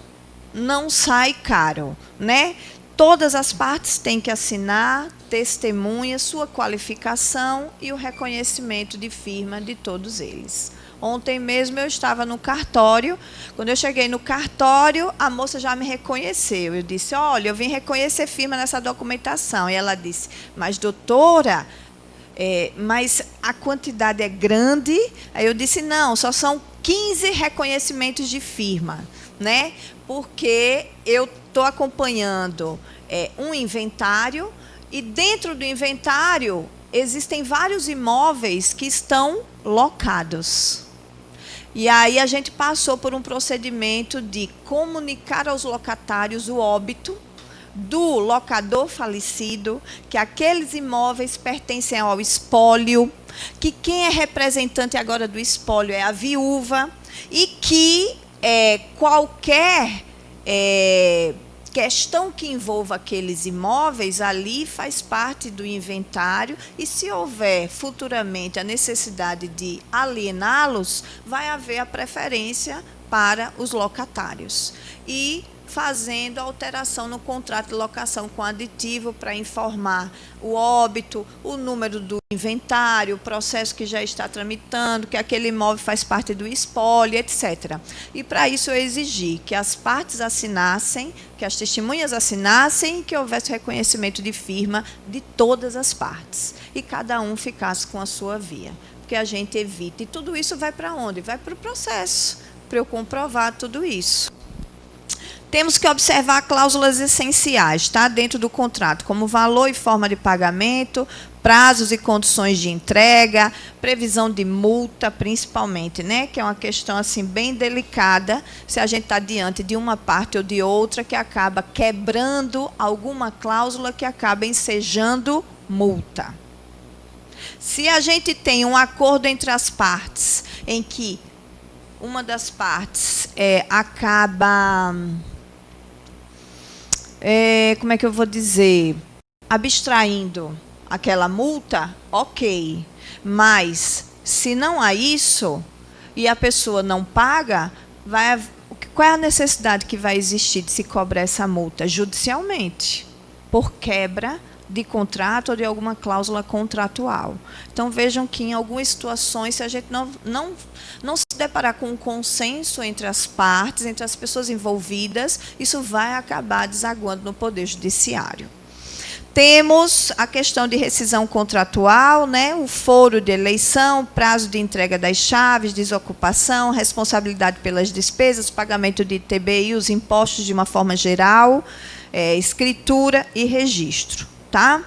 não sai caro, né? Todas as partes têm que assinar, testemunha, sua qualificação e o reconhecimento de firma de todos eles. Ontem mesmo eu estava no cartório. Quando eu cheguei no cartório, a moça já me reconheceu. Eu disse: olha, eu vim reconhecer firma nessa documentação. E ela disse: mas doutora, mas a quantidade é grande? Aí eu disse: não, só são 15 reconhecimentos de firma, né? Porque eu estou acompanhando um inventário, e dentro do inventário existem vários imóveis que estão locados. E aí a gente passou por um procedimento de comunicar aos locatários o óbito do locador falecido, que aqueles imóveis pertencem ao espólio, que quem é representante agora do espólio é a viúva, e que qualquer questão que envolva aqueles imóveis ali faz parte do inventário, e se houver futuramente a necessidade de aliená-los, vai haver a preferência para os locatários. E fazendo alteração no contrato de locação com aditivo para informar o óbito, o número do inventário, o processo que já está tramitando, que aquele imóvel faz parte do espólio, etc. E para isso eu exigi que as partes assinassem, que as testemunhas assinassem e que houvesse reconhecimento de firma de todas as partes. E cada um ficasse com a sua via. Porque a gente evita. E tudo isso vai para onde? Vai para o processo, para eu comprovar tudo isso. Temos que observar cláusulas essenciais, tá? Dentro do contrato, como valor e forma de pagamento, prazos e condições de entrega, previsão de multa, principalmente, né? Que é uma questão assim bem delicada, se a gente está diante de uma parte ou de outra que acaba quebrando alguma cláusula que acaba ensejando multa. Se a gente tem um acordo entre as partes, em que uma das partes acaba... como é que eu vou dizer? Abstraindo aquela multa, ok. Mas, se não há isso, e a pessoa não paga, qual é a necessidade que vai existir de se cobrar essa multa? Judicialmente, por quebra de contrato ou de alguma cláusula contratual. Então, vejam que em algumas situações, se a gente não se deparar com um consenso entre as partes, entre as pessoas envolvidas, isso vai acabar desaguando no Poder Judiciário. Temos a questão de rescisão contratual, né? O foro de eleição, prazo de entrega das chaves, desocupação, responsabilidade pelas despesas, pagamento de ITBI, os impostos de uma forma geral, escritura e registro. Tá?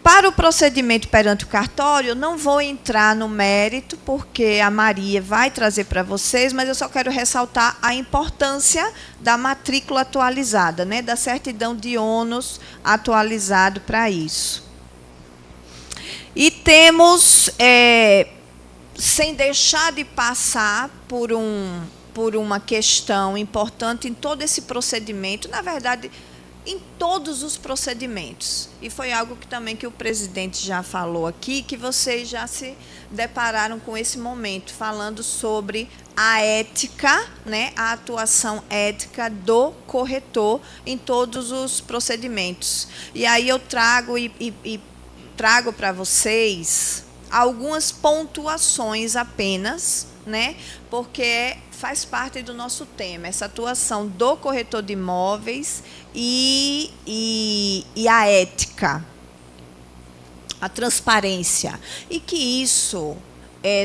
Para o procedimento perante o cartório, não vou entrar no mérito, porque a Maria vai trazer para vocês, mas eu só quero ressaltar a importância da matrícula atualizada, né? Da certidão de ônus atualizado para isso. E temos, sem deixar de passar por uma questão importante em todo esse procedimento, na verdade, em todos os procedimentos. E foi algo que também que o presidente já falou aqui, que vocês já se depararam com esse momento, falando sobre a ética, né, a atuação ética do corretor em todos os procedimentos. E aí eu trago trago para vocês algumas pontuações apenas, né, porque faz parte do nosso tema, essa atuação do corretor de imóveis e a ética, a transparência. E que isso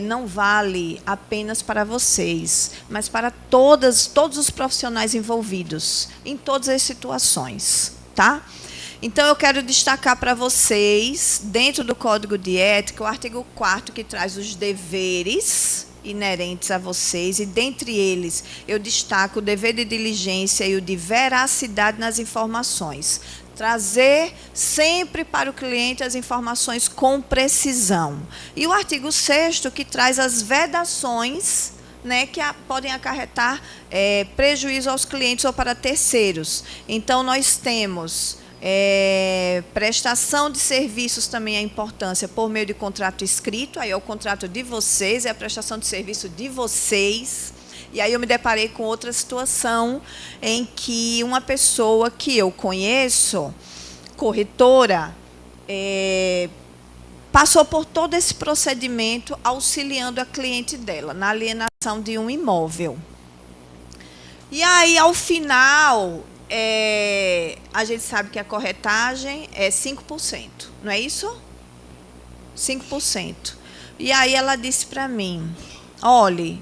não vale apenas para vocês, mas para todos os profissionais envolvidos em todas as situações. Tá? Então, eu quero destacar para vocês, dentro do Código de Ética, o artigo 4º, que traz os deveres inerentes a vocês, e dentre eles eu destaco o dever de diligência e o de veracidade nas informações. Trazer sempre para o cliente as informações com precisão. E o artigo 6º, que traz as vedações, né, que podem acarretar prejuízo aos clientes ou para terceiros. Então, nós temos... prestação de serviços também é importância por meio de contrato escrito, aí é o contrato de vocês, é a prestação de serviço de vocês. E aí eu me deparei com outra situação em que uma pessoa que eu conheço, corretora, passou por todo esse procedimento auxiliando a cliente dela na alienação de um imóvel. E aí, ao final... a gente sabe que a corretagem é 5%, não é isso? 5%. E aí ela disse para mim, olha,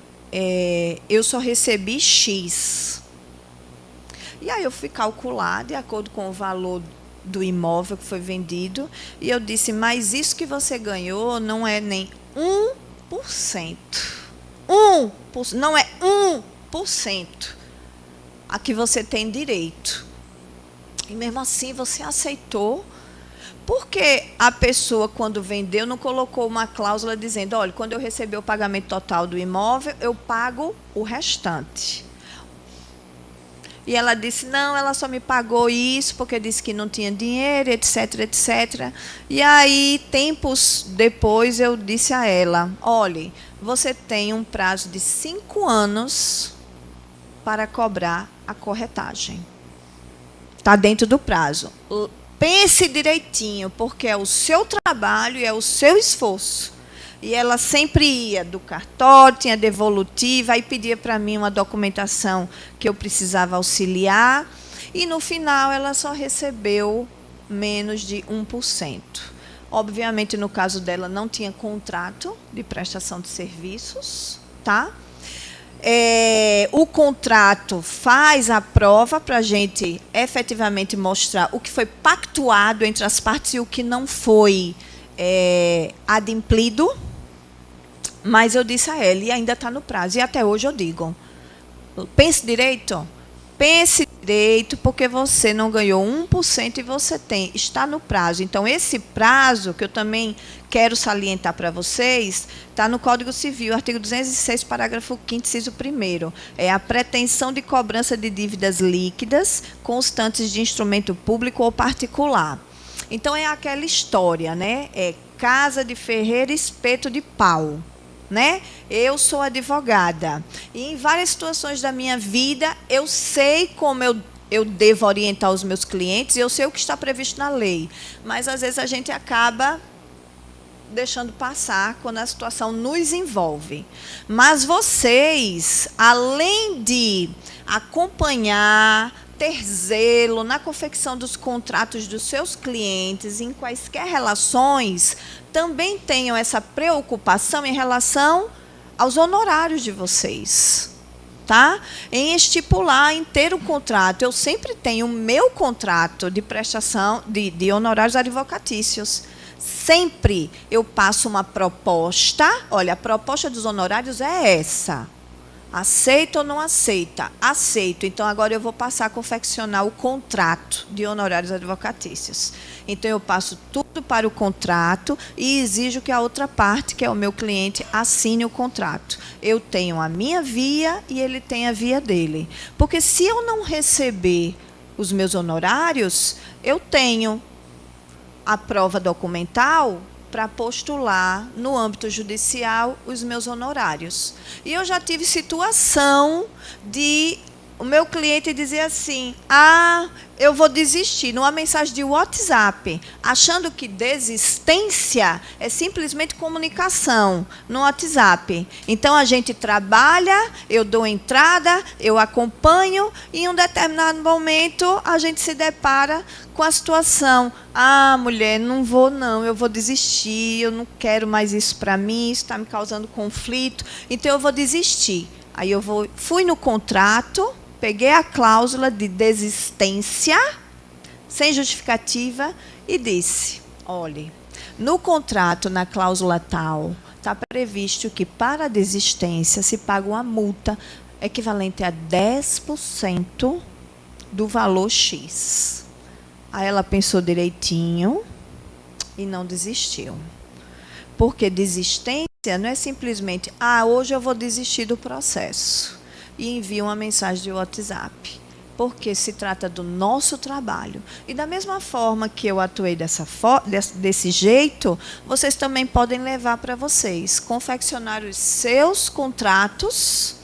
eu só recebi X. E aí eu fui calcular de acordo com o valor do imóvel que foi vendido, e eu disse, mas isso que você ganhou não é nem 1%. Não é 1%. A que você tem direito. E mesmo assim você aceitou, porque a pessoa, quando vendeu, não colocou uma cláusula dizendo, olha, quando eu receber o pagamento total do imóvel, eu pago o restante. E ela disse, não, ela só me pagou isso, porque disse que não tinha dinheiro, etc, etc. E aí, tempos depois, eu disse a ela, olha, você tem um prazo de 5 anos para cobrar a corretagem. Está dentro do prazo. Pense direitinho, porque é o seu trabalho e é o seu esforço. E ela sempre ia do cartório, tinha devolutiva, aí pedia para mim uma documentação que eu precisava auxiliar, e no final ela só recebeu menos de 1%. Obviamente, no caso dela, não tinha contrato de prestação de serviços, tá? O contrato faz a prova para a gente efetivamente mostrar o que foi pactuado entre as partes e o que não foi adimplido, mas eu disse a ela, e ainda está no prazo, e até hoje eu digo, pense direito, porque você não ganhou 1% e você está no prazo. Então, esse prazo, que eu também quero salientar para vocês, está no Código Civil, artigo 206, parágrafo 5º, inciso 1º. É a pretensão de cobrança de dívidas líquidas, constantes de instrumento público ou particular. Então, é aquela história, né? É casa de ferreiro, espeto de pau. Né? Eu sou advogada e em várias situações da minha vida eu sei como eu devo orientar os meus clientes e eu sei o que está previsto na lei, mas às vezes a gente acaba deixando passar quando a situação nos envolve. Mas vocês, além de acompanhar, ter zelo na confecção dos contratos dos seus clientes, em quaisquer relações, também tenham essa preocupação em relação aos honorários de vocês, tá? Em estipular, em ter o contrato. Eu sempre tenho o meu contrato de prestação de honorários advocatícios. Sempre eu passo uma proposta. Olha, a proposta dos honorários é essa. Aceita ou não aceita? Aceito. Então, agora eu vou passar a confeccionar o contrato de honorários advocatícios. Então, eu passo tudo para o contrato e exijo que a outra parte, que é o meu cliente, assine o contrato. Eu tenho a minha via e ele tem a via dele. Porque se eu não receber os meus honorários, eu tenho a prova documental para postular no âmbito judicial os meus honorários. E eu já tive situação de o meu cliente dizer assim, eu vou desistir, numa mensagem de WhatsApp, achando que desistência é simplesmente comunicação no WhatsApp. Então, a gente trabalha, eu dou entrada, eu acompanho, e em um determinado momento a gente se depara com a situação, mulher, não vou não, eu vou desistir, eu não quero mais isso para mim, isso está me causando conflito, então eu vou desistir. Aí eu fui no contrato, peguei a cláusula de desistência, sem justificativa, e disse, olhe, no contrato, na cláusula tal, está previsto que para a desistência se paga uma multa equivalente a 10% do valor X. Aí ela pensou direitinho e não desistiu. Porque desistência não é simplesmente, hoje eu vou desistir do processo e envia uma mensagem de WhatsApp. Porque se trata do nosso trabalho. E da mesma forma que eu atuei desse jeito, vocês também podem levar para vocês, confeccionar os seus contratos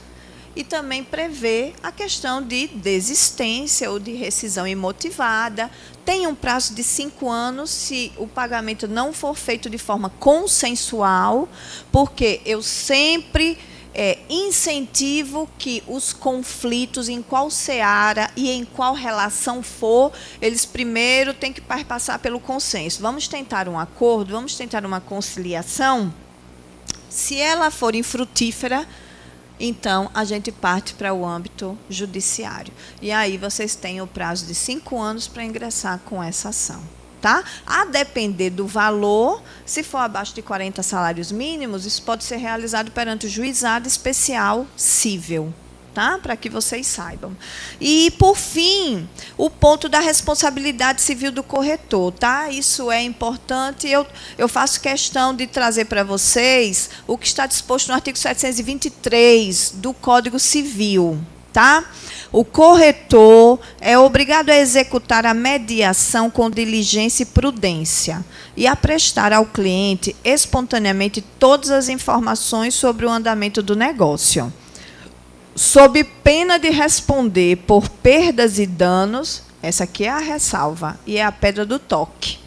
e também prever a questão de desistência ou de rescisão imotivada. Tem um prazo de 5 anos se o pagamento não for feito de forma consensual, porque eu sempre incentivo que os conflitos, em qual seara e em qual relação for, eles primeiro têm que passar pelo consenso. Vamos tentar um acordo, vamos tentar uma conciliação. Se ela for infrutífera, então a gente parte para o âmbito judiciário. E aí vocês têm o prazo de 5 anos para ingressar com essa ação. Tá? A depender do valor, se for abaixo de 40 salários mínimos, isso pode ser realizado perante o juizado especial cível, tá? Para que vocês saibam. E, por fim, o ponto da responsabilidade civil do corretor. Tá? Isso é importante. Eu faço questão de trazer para vocês o que está disposto no artigo 723 do Código Civil. Tá? O corretor é obrigado a executar a mediação com diligência e prudência e a prestar ao cliente espontaneamente todas as informações sobre o andamento do negócio. sob pena de responder por perdas e danos, essa aqui é a ressalva, e é a pedra do toque.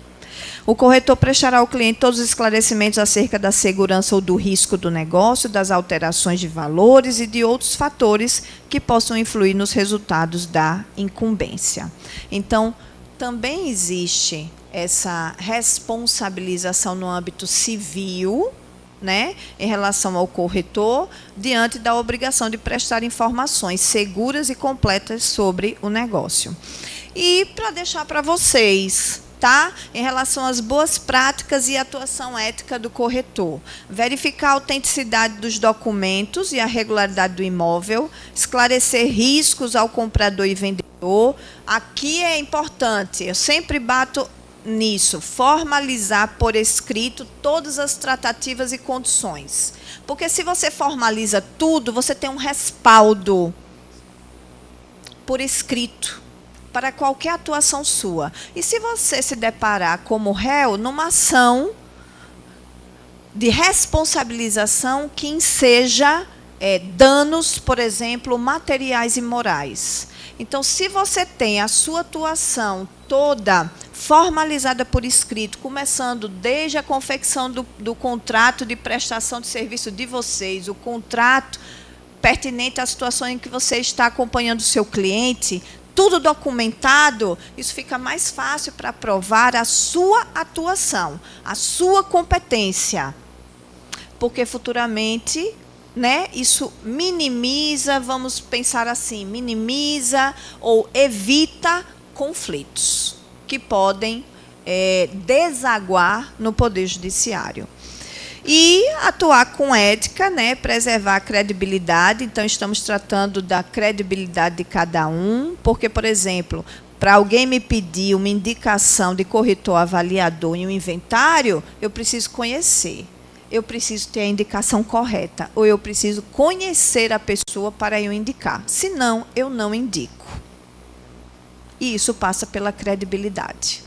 O corretor prestará ao cliente todos os esclarecimentos acerca da segurança ou do risco do negócio, das alterações de valores e de outros fatores que possam influir nos resultados da incumbência. Então, também existe essa responsabilização no âmbito civil, né, em relação ao corretor, diante da obrigação de prestar informações seguras e completas sobre o negócio. E para deixar para vocês, tá? Em relação às boas práticas e atuação ética do corretor. Verificar a autenticidade dos documentos e a regularidade do imóvel, esclarecer riscos ao comprador e vendedor. Aqui é importante, eu sempre bato nisso, formalizar por escrito todas as tratativas e condições. Porque se você formaliza tudo, você tem um respaldo por escrito para qualquer atuação sua. E se você se deparar como réu numa ação de responsabilização que enseja danos, por exemplo, materiais e morais. Então, se você tem a sua atuação toda formalizada por escrito, começando desde a confecção do contrato de prestação de serviço de vocês, o contrato pertinente à situação em que você está acompanhando o seu cliente, tudo documentado, isso fica mais fácil para provar a sua atuação, a sua competência. Porque futuramente, né, isso minimiza, vamos pensar assim, minimiza ou evita conflitos que podem desaguar no Poder Judiciário. E atuar com ética, né, preservar a credibilidade. Então, estamos tratando da credibilidade de cada um, porque, por exemplo, para alguém me pedir uma indicação de corretor avaliador em um inventário, eu preciso conhecer, eu preciso ter a indicação correta, ou eu preciso conhecer a pessoa para eu indicar. Senão, eu não indico. E isso passa pela credibilidade.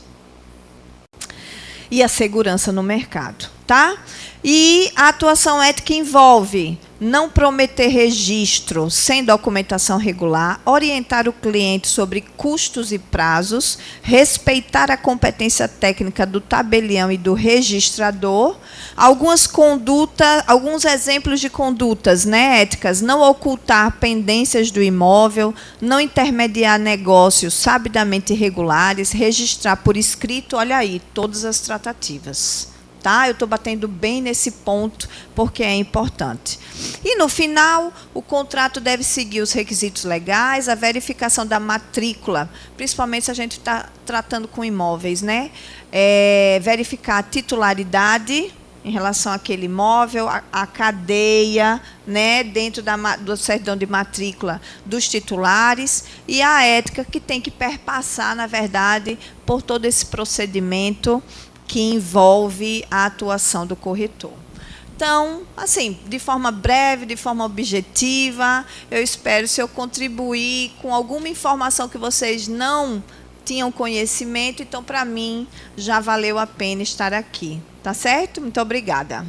E a segurança no mercado, tá? E a atuação ética envolve não prometer registro sem documentação regular, orientar o cliente sobre custos e prazos, respeitar a competência técnica do tabelião e do registrador, alguns exemplos de condutas, né, éticas, não ocultar pendências do imóvel, não intermediar negócios sabidamente irregulares, registrar por escrito, olha aí, todas as tratativas. Tá? Eu estou batendo bem nesse ponto, porque é importante. E, no final, o contrato deve seguir os requisitos legais, a verificação da matrícula, principalmente se a gente está tratando com imóveis, né? Verificar a titularidade em relação àquele imóvel, a cadeia, né, dentro do certidão de matrícula dos titulares, e a ética, que tem que perpassar, na verdade, por todo esse procedimento que envolve a atuação do corretor. Então, assim, de forma breve, de forma objetiva, eu espero, se eu contribuir com alguma informação que vocês não tinham conhecimento, então, para mim, já valeu a pena estar aqui. Tá certo? Muito obrigada.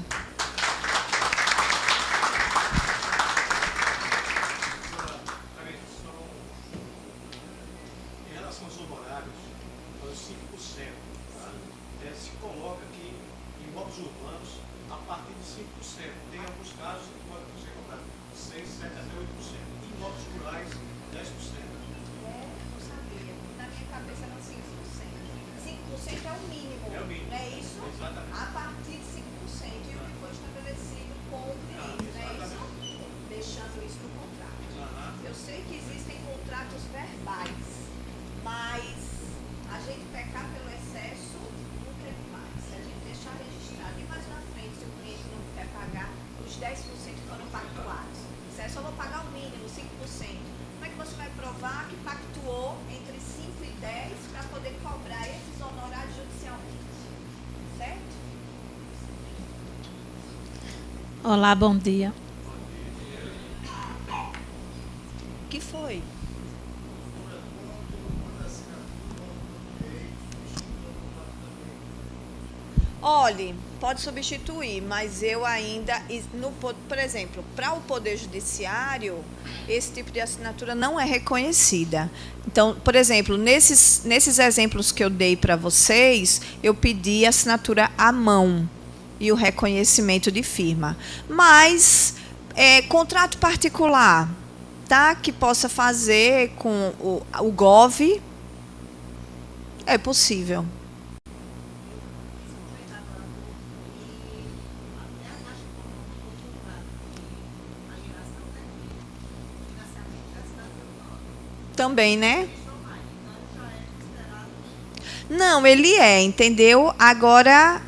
Olá, bom dia. O que foi? Olhe, pode substituir, mas eu ainda, por exemplo, para o Poder Judiciário, esse tipo de assinatura não é reconhecida. Então, por exemplo, nesses exemplos que eu dei para vocês, eu pedi assinatura à mão e o reconhecimento de firma. Mas, contrato particular, tá, que possa fazer com o GOV, é possível. Também, né? Não, ele entendeu? Agora,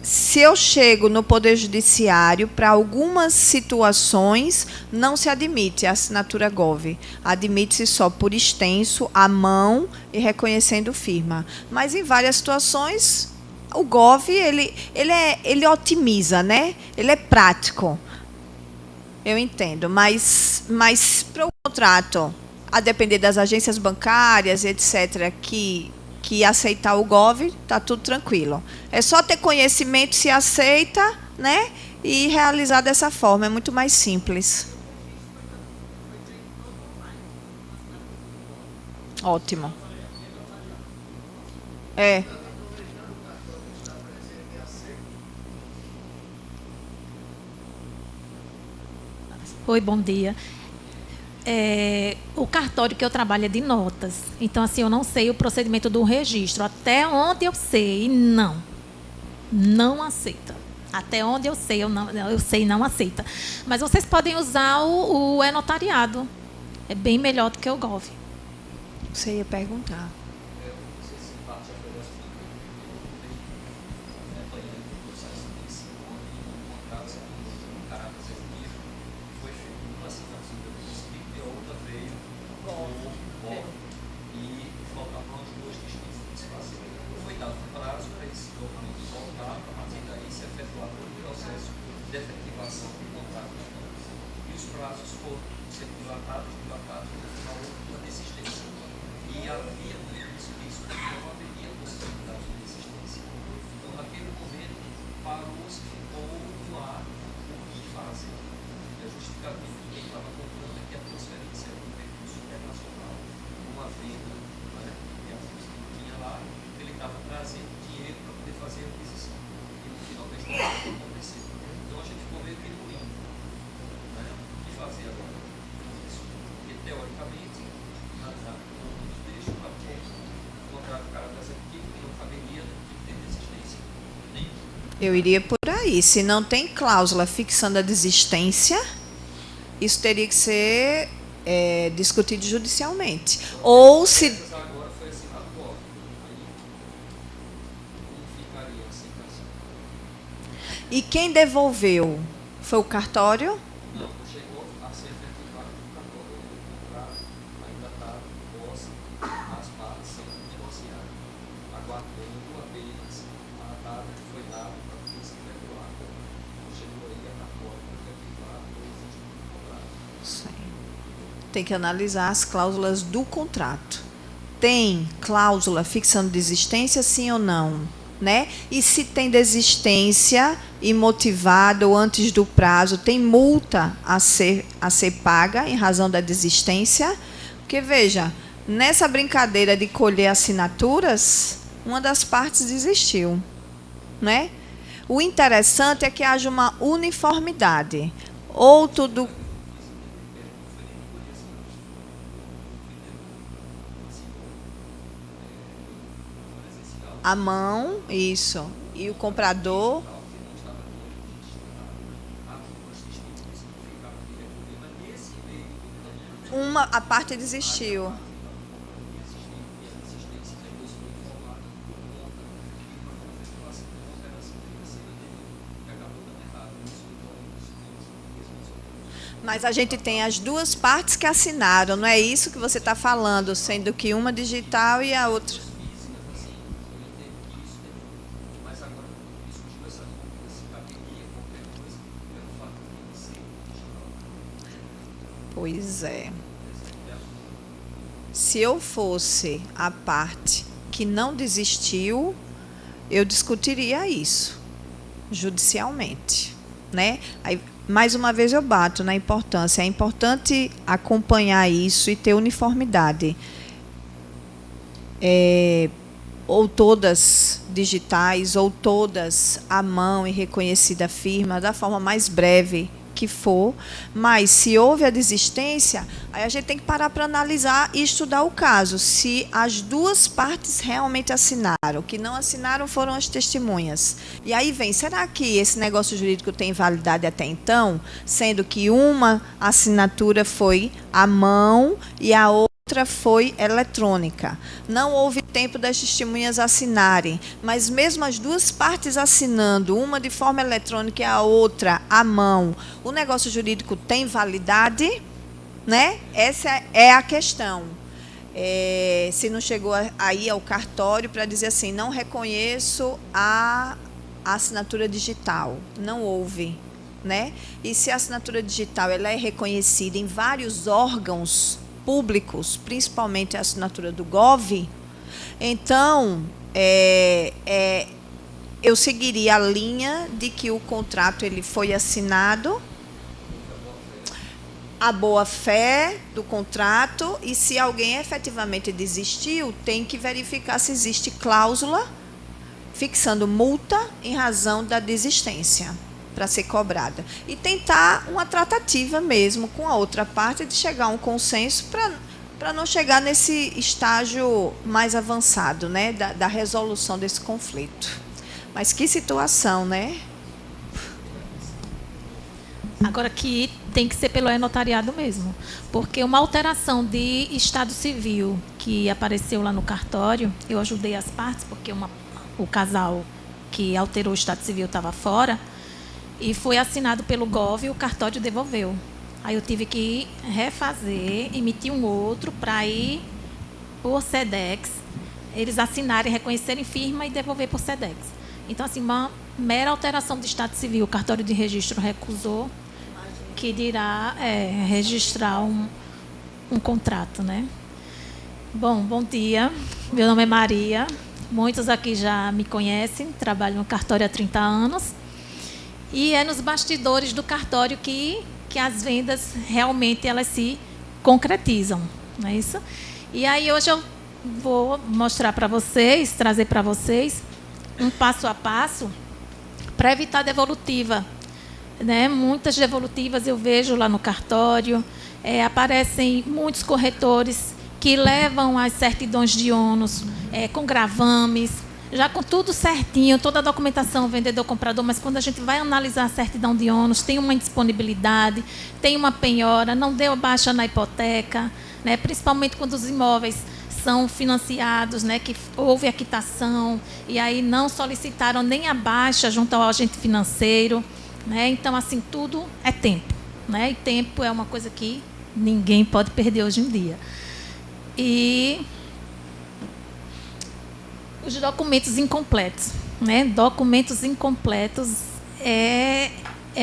se eu chego no Poder Judiciário, para algumas situações, não se admite a assinatura GOV. Admite-se só por extenso, à mão e reconhecendo firma. Mas, em várias situações, o GOV, ele otimiza, né? Ele é prático. Eu entendo, mas para o contrato, a depender das agências bancárias, etc., que aceitar o GOV, está tudo tranquilo. É só ter conhecimento se aceita, né? E realizar dessa forma. É muito mais simples. Ótimo. Oi, bom dia. O cartório que eu trabalho é de notas. Então, assim, eu não sei o procedimento do registro. Até onde eu sei, não aceita. Até onde eu sei, não aceita. Mas vocês podem usar o e-notariado. É bem melhor do que o GOV. Você ia perguntar. Eu iria por aí. Se não tem cláusula fixando a desistência, isso teria que ser discutido judicialmente. Ou se... E quem devolveu? Foi o cartório? Não, chegou a ser efetivado o cartório. O contrato ainda está em posse, as partes sem negociar, aguardando apenas a data que foi dada para poder ser efetuado. Chegou aí a cartório para efetivar o existe do contrato. Sim. Tem que analisar as cláusulas do contrato. Tem cláusula fixando desistência, sim ou não? Né? E se tem desistência imotivada ou antes do prazo, tem multa a ser paga em razão da desistência? Porque, veja, nessa brincadeira de colher assinaturas, uma das partes desistiu. Né? O interessante é que haja uma uniformidade. Ou tudo... A mão, isso. E o comprador. A parte desistiu. Mas a gente tem as duas partes que assinaram, não é isso que você está falando, sendo que uma digital e a outra. Pois é. Se eu fosse a parte que não desistiu, eu discutiria isso. judicialmente, né? Aí, mais uma vez eu bato na importância. É importante acompanhar isso e ter uniformidade. Ou todas digitais, ou todas à mão e reconhecida firma, da forma mais breve que for, mas se houve a desistência, aí a gente tem que parar para analisar e estudar o caso, se as duas partes realmente assinaram. O que não assinaram foram as testemunhas. E aí vem, será que esse negócio jurídico tem validade até então, sendo que uma assinatura foi à mão e a outra foi eletrônica. Não houve tempo das testemunhas assinarem, mas mesmo as duas partes assinando, uma de forma eletrônica e a outra à mão, o negócio jurídico tem validade, né? Essa é a questão. Se não chegou aí ao cartório para dizer assim, não reconheço a assinatura digital, não houve, né? E se a assinatura digital ela é reconhecida em vários órgãos públicos, principalmente a assinatura do GOV, então eu seguiria a linha de que o contrato ele foi assinado, a boa-fé do contrato, e se alguém efetivamente desistiu, tem que verificar se existe cláusula fixando multa em razão da desistência para ser cobrada. E tentar uma tratativa mesmo com a outra parte de chegar a um consenso para não chegar nesse estágio mais avançado, né, da resolução desse conflito. Mas que situação, né? Agora que tem que ser pelo notariado mesmo, porque uma alteração de estado civil que apareceu lá no cartório, eu ajudei as partes, porque o casal que alterou o estado civil estava fora, e foi assinado pelo GOV e o cartório devolveu. Aí eu tive que refazer, emitir um outro para ir por SEDEX, eles assinarem, reconhecerem firma e devolver por SEDEX. Então, assim, uma mera alteração de estado civil, o cartório de registro recusou, que dirá registrar um contrato, né? Bom dia, meu nome é Maria, muitos aqui já me conhecem, trabalho no cartório há 30 anos, e é nos bastidores do cartório que as vendas realmente elas se concretizam, não é isso? E aí hoje eu vou mostrar para vocês, trazer para vocês um passo a passo para evitar devolutiva, né? Muitas devolutivas eu vejo lá no cartório, aparecem muitos corretores que levam as certidões de ônus com gravames, já com tudo certinho, toda a documentação, vendedor-comprador, mas quando a gente vai analisar a certidão de ônus, tem uma indisponibilidade, tem uma penhora, não deu baixa na hipoteca, né? Principalmente quando os imóveis são financiados, né? Que houve a quitação, e aí não solicitaram nem a baixa junto ao agente financeiro, né? Então, assim, tudo é tempo, né? E tempo é uma coisa que ninguém pode perder hoje em dia. E os documentos incompletos, né? Documentos incompletos é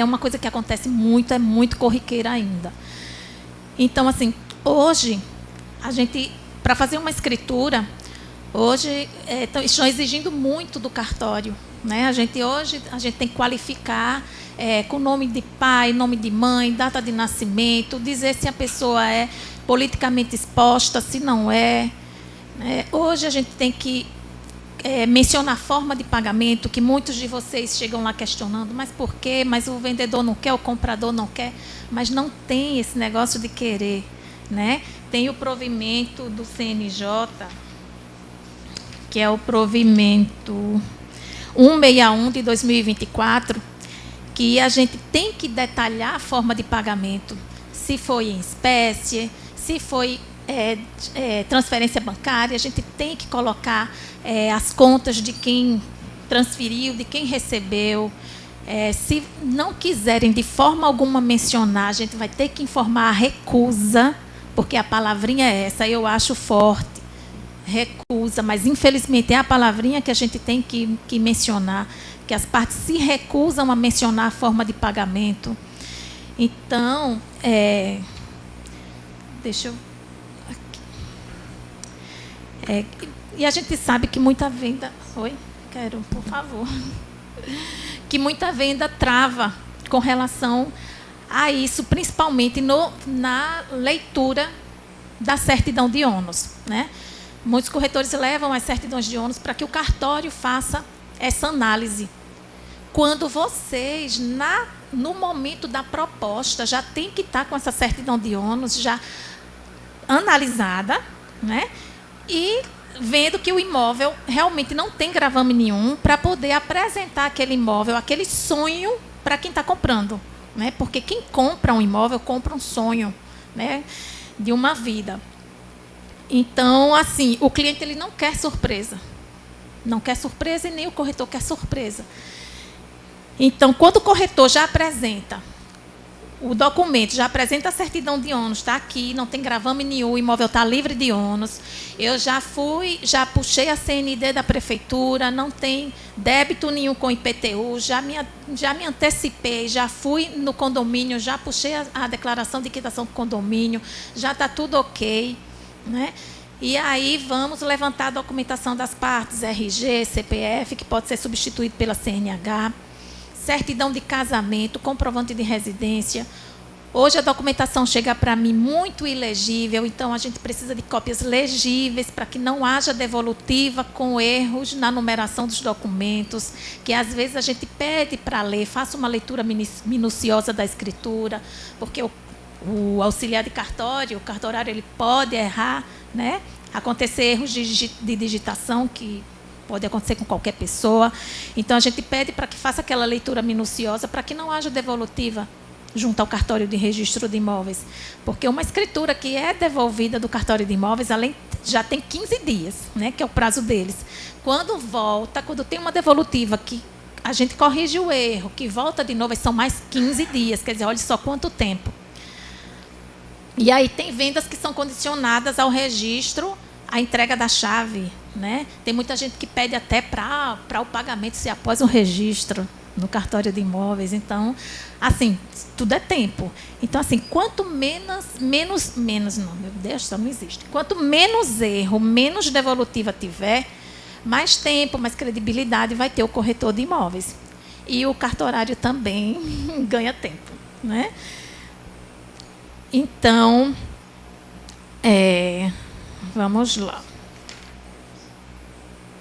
uma coisa que acontece muito, é muito corriqueira ainda. Então, assim, hoje, a gente, para fazer uma escritura, hoje estão exigindo muito do cartório, né? Hoje a gente tem que qualificar com nome de pai, nome de mãe, data de nascimento, dizer se a pessoa é politicamente exposta, se não é. Hoje a gente tem que mencionar a forma de pagamento, que muitos de vocês chegam lá questionando, mas por quê? Mas o vendedor não quer, o comprador não quer, mas não tem esse negócio de querer, né? Tem o provimento do CNJ, que é o provimento 161 de 2024, que a gente tem que detalhar a forma de pagamento, se foi em espécie, se foi transferência bancária, a gente tem que colocar as contas de quem transferiu, de quem recebeu. Se não quiserem de forma alguma mencionar, a gente vai ter que informar a recusa, porque a palavrinha é essa, eu acho forte, recusa, mas infelizmente é a palavrinha que a gente tem que mencionar, que as partes se recusam a mencionar a forma de pagamento. Então, deixa eu... e a gente sabe que muita venda... Oi? Quero, por favor. que muita venda trava com relação a isso, principalmente na leitura da certidão de ônus, né? Muitos corretores levam as certidões de ônus para que o cartório faça essa análise. Quando vocês, no momento da proposta, já tem que estar com essa certidão de ônus já analisada, né? E vendo que o imóvel realmente não tem gravame nenhum, para poder apresentar aquele imóvel, aquele sonho para quem está comprando, né? Porque quem compra um imóvel compra um sonho, né, de uma vida. Então, assim, o cliente ele não quer surpresa. Não quer surpresa e nem o corretor quer surpresa. Então, quando o corretor já apresenta o documento, já apresenta a certidão de ônus, está aqui, não tem gravame nenhum, o imóvel está livre de ônus, eu já puxei a CND da prefeitura, não tem débito nenhum com IPTU, já me antecipei, já fui no condomínio, já puxei a declaração de quitação do condomínio, já está tudo ok, né? E aí vamos levantar a documentação das partes, RG, CPF, que pode ser substituído pela CNH, certidão de casamento, comprovante de residência. Hoje a documentação chega para mim muito ilegível, então a gente precisa de cópias legíveis para que não haja devolutiva com erros na numeração dos documentos, que às vezes a gente pede para ler, faça uma leitura minuciosa da escritura, porque o auxiliar de cartório, o cartorário, ele pode errar, né? Acontecer erros de digitação que pode acontecer com qualquer pessoa. Então, a gente pede para que faça aquela leitura minuciosa para que não haja devolutiva junto ao cartório de registro de imóveis. Porque uma escritura que é devolvida do cartório de imóveis, já tem 15 dias, né, que é o prazo deles. Quando tem uma devolutiva que a gente corrige o erro, que volta de novo, são mais 15 dias. Quer dizer, olha só quanto tempo. E aí tem vendas que são condicionadas ao registro, à entrega da chave, né? Tem muita gente que pede até para o pagamento se após o registro no cartório de imóveis. Então, assim, tudo é tempo. Então, assim, quanto menos não, meu Deus, só não existe. Quanto menos erro, menos devolutiva tiver, mais tempo, mais credibilidade vai ter o corretor de imóveis. E o cartorário também ganha tempo, né? Então, vamos lá.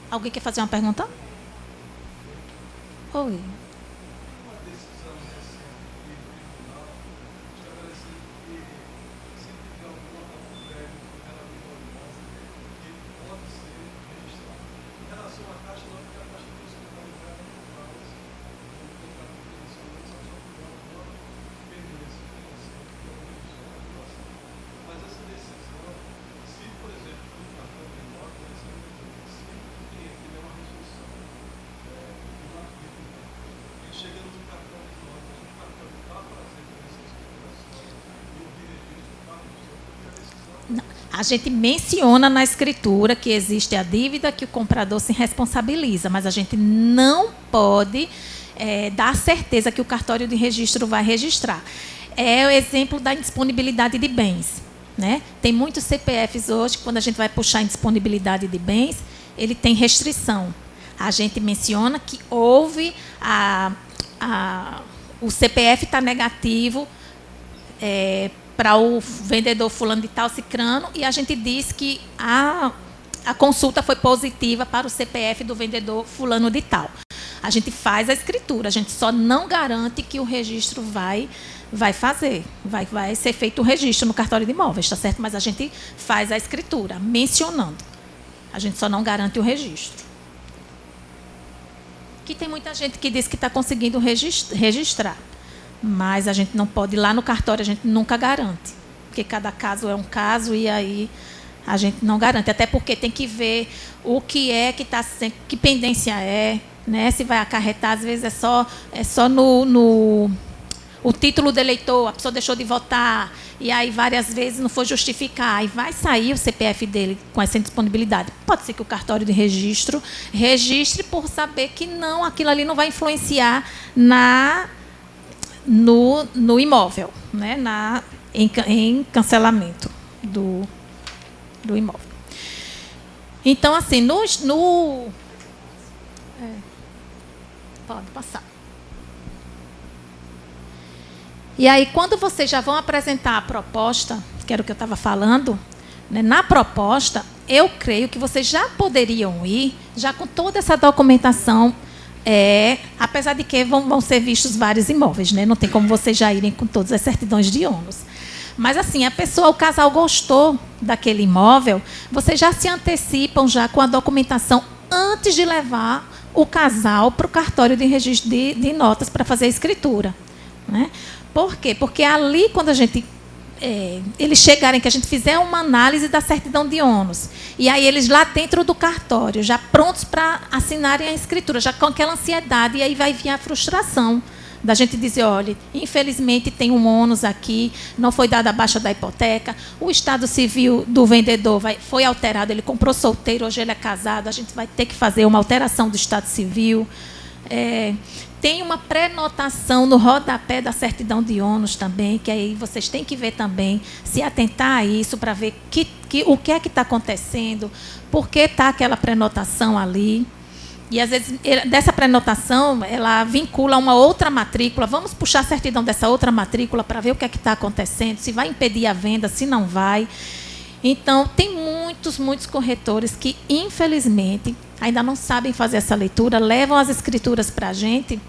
Alguém quer fazer uma pergunta? Oi. A gente menciona na escritura que existe a dívida que o comprador se responsabiliza, mas a gente não pode dar certeza que o cartório de registro vai registrar. É o exemplo da indisponibilidade de bens, né? Tem muitos CPFs hoje, quando a gente vai puxar a indisponibilidade de bens, ele tem restrição. A gente menciona que houve o CPF está negativo, para o vendedor fulano de tal, cicrano, e a gente diz que a consulta foi positiva para o CPF do vendedor fulano de tal. A gente faz a escritura, a gente só não garante que o registro vai ser feito o registro no cartório de imóveis, tá certo? Mas a gente faz a escritura, mencionando. A gente só não garante o registro. Que tem muita gente que diz que está conseguindo registrar. Mas a gente não pode ir lá no cartório, a gente nunca garante. Porque cada caso é um caso e aí a gente não garante. Até porque tem que ver o que é que está sendo, que pendência é, né? Se vai acarretar, às vezes é só no o título do eleitor, a pessoa deixou de votar, e aí várias vezes não foi justificar, aí vai sair o CPF dele com essa indisponibilidade. Pode ser que o cartório de registro registre por saber que não, aquilo ali não vai influenciar no imóvel, né? Em cancelamento do imóvel. Então, assim, pode passar. E aí, quando vocês já vão apresentar a proposta, que era o que eu estava falando, né, na proposta, eu creio que vocês já poderiam ir, já com toda essa documentação, apesar de que vão ser vistos vários imóveis, né? Não tem como vocês já irem com todas as certidões de ônus. Mas, assim, o casal gostou daquele imóvel, vocês já se antecipam já com a documentação antes de levar o casal para o cartório de registro de notas para fazer a escritura, né? Por quê? Porque ali, quando eles chegarem, que a gente fizer uma análise da certidão de ônus, e aí eles lá dentro do cartório, já prontos para assinarem a escritura, já com aquela ansiedade, e aí vai vir a frustração da gente dizer, olha, infelizmente tem um ônus aqui, não foi dada a baixa da hipoteca, o estado civil do vendedor foi alterado, ele comprou solteiro, hoje ele é casado, a gente vai ter que fazer uma alteração do estado civil. Tem uma pré-notação no rodapé da certidão de ônus também, que aí vocês têm que ver também, se atentar a isso, para ver o que é que está acontecendo, por que está aquela pré-notação ali. E, às vezes, dessa pré-notação, ela vincula uma outra matrícula. Vamos puxar a certidão dessa outra matrícula para ver o que é que está acontecendo, se vai impedir a venda, se não vai. Então, tem muitos corretores que, infelizmente, ainda não sabem fazer essa leitura, levam as escrituras para a gente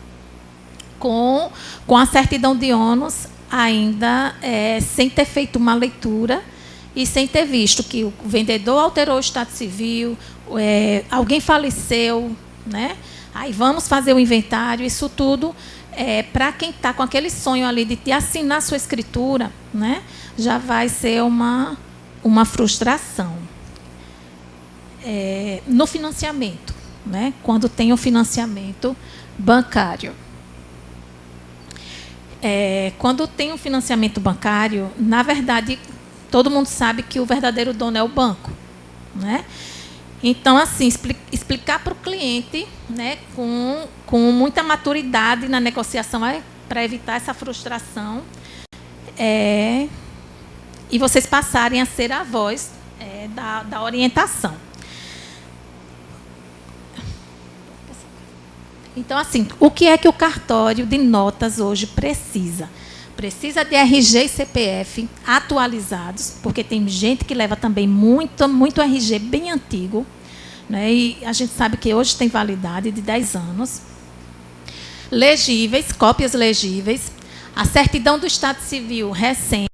com a certidão de ônus ainda sem ter feito uma leitura e sem ter visto que o vendedor alterou o estado civil, alguém faleceu, né? Aí vamos fazer o inventário, isso tudo para quem está com aquele sonho ali de assinar sua escritura, né? Já vai ser uma frustração. No financiamento, né? Quando tem o financiamento bancário. Quando tem um financiamento bancário, na verdade, todo mundo sabe que o verdadeiro dono é o banco, né? Então, assim, explicar para o cliente, né, com muita maturidade na negociação, para evitar essa frustração, e vocês passarem a ser a voz da orientação. Então, assim, o que é que o cartório de notas hoje precisa? Precisa de RG e CPF atualizados, porque tem gente que leva também muito RG bem antigo, né? E a gente sabe que hoje tem validade de 10 anos. Legíveis, cópias legíveis. A certidão do Estado Civil recente.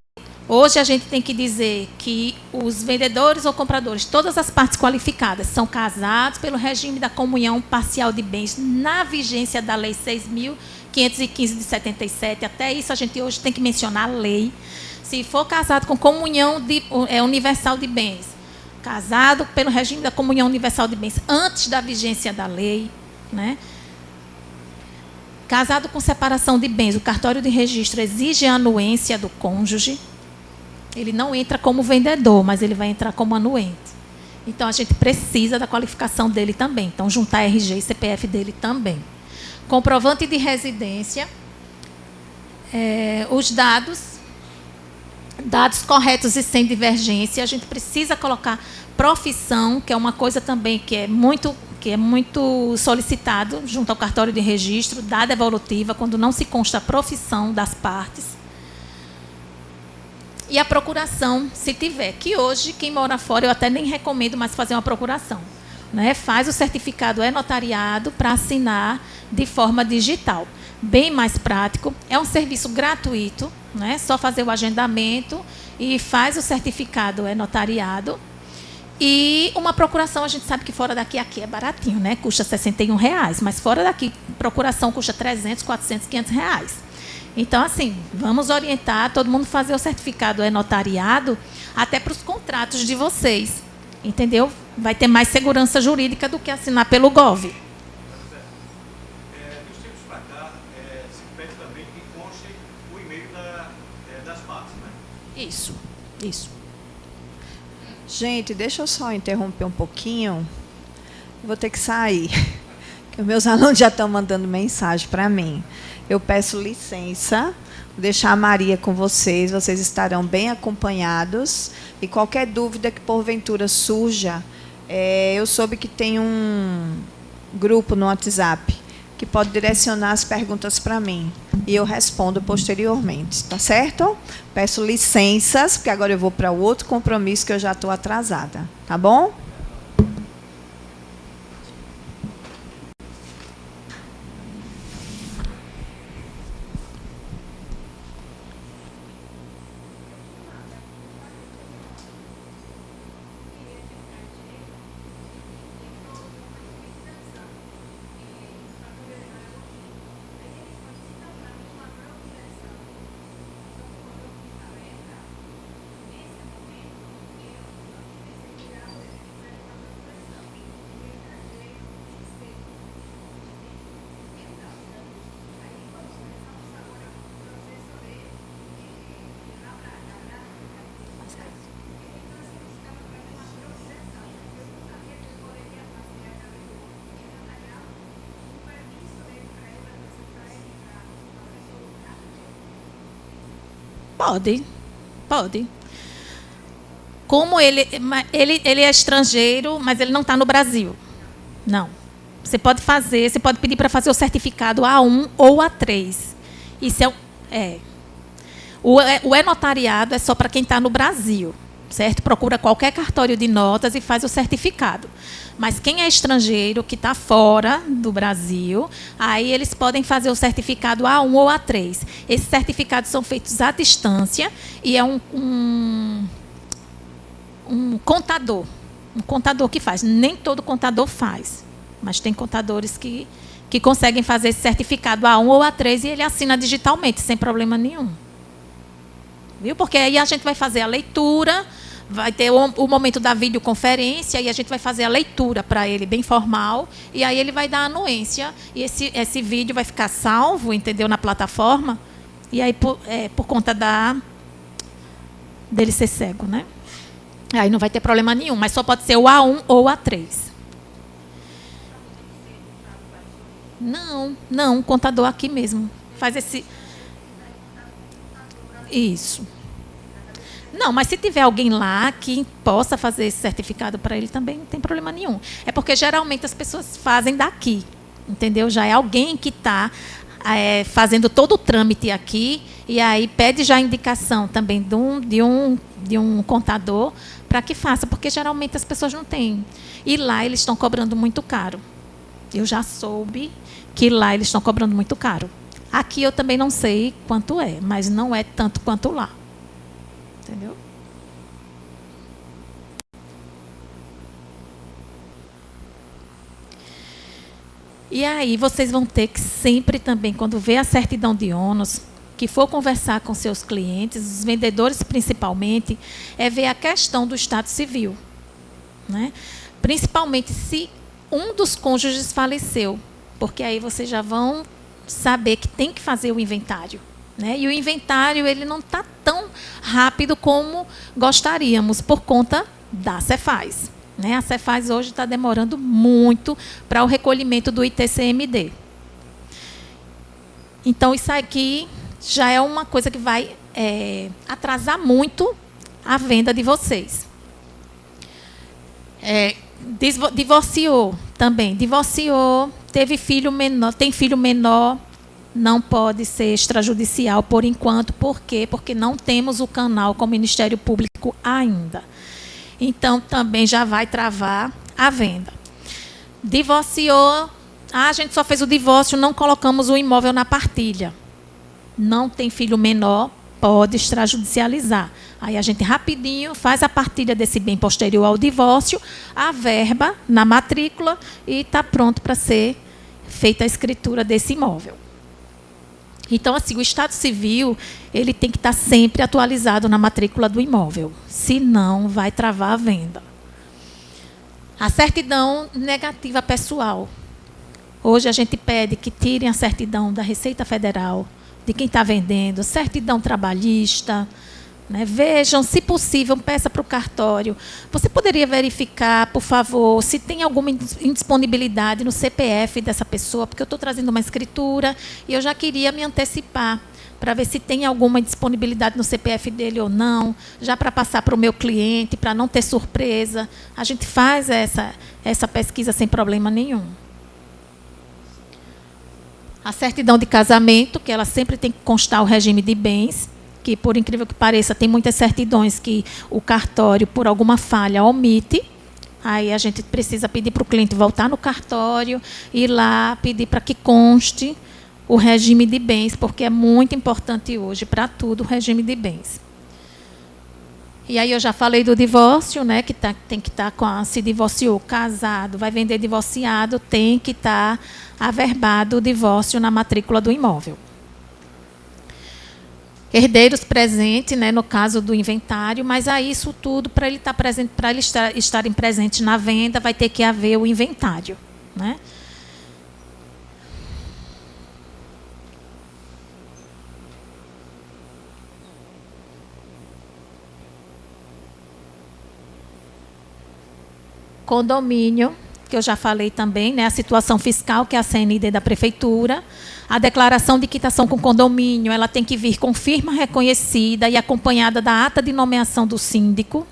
Hoje a gente tem que dizer que os vendedores ou compradores, todas as partes qualificadas, são casados pelo regime da comunhão parcial de bens na vigência da Lei 6.515 de 77. Até isso a gente hoje tem que mencionar a lei. Se for casado com comunhão universal de bens, casado pelo regime da comunhão universal de bens antes da vigência da lei, né? Casado com separação de bens, o cartório de registro exige a anuência do cônjuge. Ele não entra como vendedor, mas ele vai entrar como anuente. Então, a gente precisa da qualificação dele também. Então, juntar RG e CPF dele também. Comprovante de residência. Os dados corretos e sem divergência. A gente precisa colocar profissão, que é uma coisa também que é muito solicitado junto ao cartório de registro, dada evolutiva, quando não se consta a profissão das partes. E a procuração, se tiver, que hoje, quem mora fora, eu até nem recomendo mais fazer uma procuração, né? Faz o certificado notariado para assinar de forma digital. Bem mais prático, é um serviço gratuito, né? Só fazer o agendamento e faz o certificado notariado. E uma procuração, a gente sabe que fora daqui, aqui é baratinho, né? Custa R$61, mas fora daqui, procuração custa R$300, R$400, R$500. Então, assim, vamos orientar todo mundo a fazer o certificado notariado até para os contratos de vocês, entendeu? Vai ter mais segurança jurídica do que assinar pelo Gov. Dos tempos para cá, se pede também que conste o e-mail das partes, né? Isso. Gente, deixa eu só interromper um pouquinho. Vou ter que sair, porque meus alunos já estão mandando mensagem para mim. Eu peço licença, vou deixar a Maria com vocês estarão bem acompanhados. E qualquer dúvida que porventura surja, eu soube que tem um grupo no WhatsApp que pode direcionar as perguntas para mim. E eu respondo posteriormente, tá certo? Peço licenças, porque agora eu vou para o outro compromisso que eu já estou atrasada. Tá bom? Pode, pode. Como ele é estrangeiro, mas ele não está no Brasil. Não. Você pode fazer, você pode pedir para fazer o certificado A1 ou A3. Isso o e-notariado é só para quem está no Brasil, certo? Procura qualquer cartório de notas e faz o certificado. Mas quem é estrangeiro, que está fora do Brasil, aí eles podem fazer o certificado A1 ou A3. Esses certificados são feitos à distância e é um contador que faz. Nem todo contador faz, mas tem contadores que conseguem fazer esse certificado A1 ou A3 e ele assina digitalmente, sem problema nenhum. Viu? Porque aí a gente vai fazer a leitura, vai ter o momento da videoconferência e a gente vai fazer a leitura para ele bem formal e aí ele vai dar a anuência e esse vídeo vai ficar salvo, entendeu, na plataforma e aí por conta dele ser cego, né? Aí não vai ter problema nenhum, mas só pode ser o A1 ou A3. Não, o contador aqui mesmo faz esse... Isso. Não, mas se tiver alguém lá que possa fazer esse certificado para ele também, não tem problema nenhum. É porque geralmente as pessoas fazem daqui, entendeu? Já é alguém que está fazendo todo o trâmite aqui e aí pede já a indicação também de um contador para que faça, porque geralmente as pessoas não têm. E lá eles estão cobrando muito caro. Eu já soube que lá eles estão cobrando muito caro. Aqui eu também não sei quanto é, mas não é tanto quanto lá. Entendeu? E aí vocês vão ter que sempre também, quando vê a certidão de ônus, que for conversar com seus clientes, os vendedores principalmente, é ver a questão do estado civil, né? Principalmente se um dos cônjuges faleceu, porque aí vocês já vão saber que tem que fazer o inventário, né? E o inventário ele não está tão rápido como gostaríamos por conta da Cefaz, né? A Cefaz hoje está demorando muito para o recolhimento do ITCMD. Então isso aqui já é uma coisa que vai atrasar muito a venda de vocês. Divorciou também, teve filho menor, tem filho menor, não pode ser extrajudicial por enquanto. Por quê? Porque não temos o canal com o Ministério Público ainda. Então, também já vai travar a venda. Divorciou, a gente só fez o divórcio, não colocamos o imóvel na partilha. Não tem filho menor, pode extrajudicializar. Aí a gente rapidinho faz a partilha desse bem posterior ao divórcio, a verba na matrícula e está pronto para ser feita a escritura desse imóvel. Então, assim, o Estado Civil ele tem que estar sempre atualizado na matrícula do imóvel, senão vai travar a venda. A certidão negativa pessoal. Hoje a gente pede que tirem a certidão da Receita Federal, de quem está vendendo, certidão trabalhista, né? Vejam, se possível, peça para o cartório. Você poderia verificar, por favor, se tem alguma indisponibilidade no CPF dessa pessoa, porque eu estou trazendo uma escritura e eu já queria me antecipar para ver se tem alguma disponibilidade no CPF dele ou não, já para passar para o meu cliente, para não ter surpresa. A gente faz essa pesquisa sem problema nenhum. A certidão de casamento, que ela sempre tem que constar o regime de bens, que, por incrível que pareça, tem muitas certidões que o cartório, por alguma falha, omite. Aí a gente precisa pedir para o cliente voltar no cartório, ir lá, pedir para que conste o regime de bens, porque é muito importante hoje, para tudo, o regime de bens. E aí eu já falei do divórcio, né, que tem que estar se divorciou, casado, vai vender divorciado, tem que estar averbado o divórcio na matrícula do imóvel. Herdeiros presentes, né, no caso do inventário, mas aí isso tudo, para ele estar presente, para eles estarem presentes na venda, vai ter que haver o inventário, né? Condomínio, que eu já falei também, né, a situação fiscal, que é a CND da prefeitura, a declaração de quitação com condomínio, ela tem que vir com firma reconhecida e acompanhada da ata de nomeação do síndico.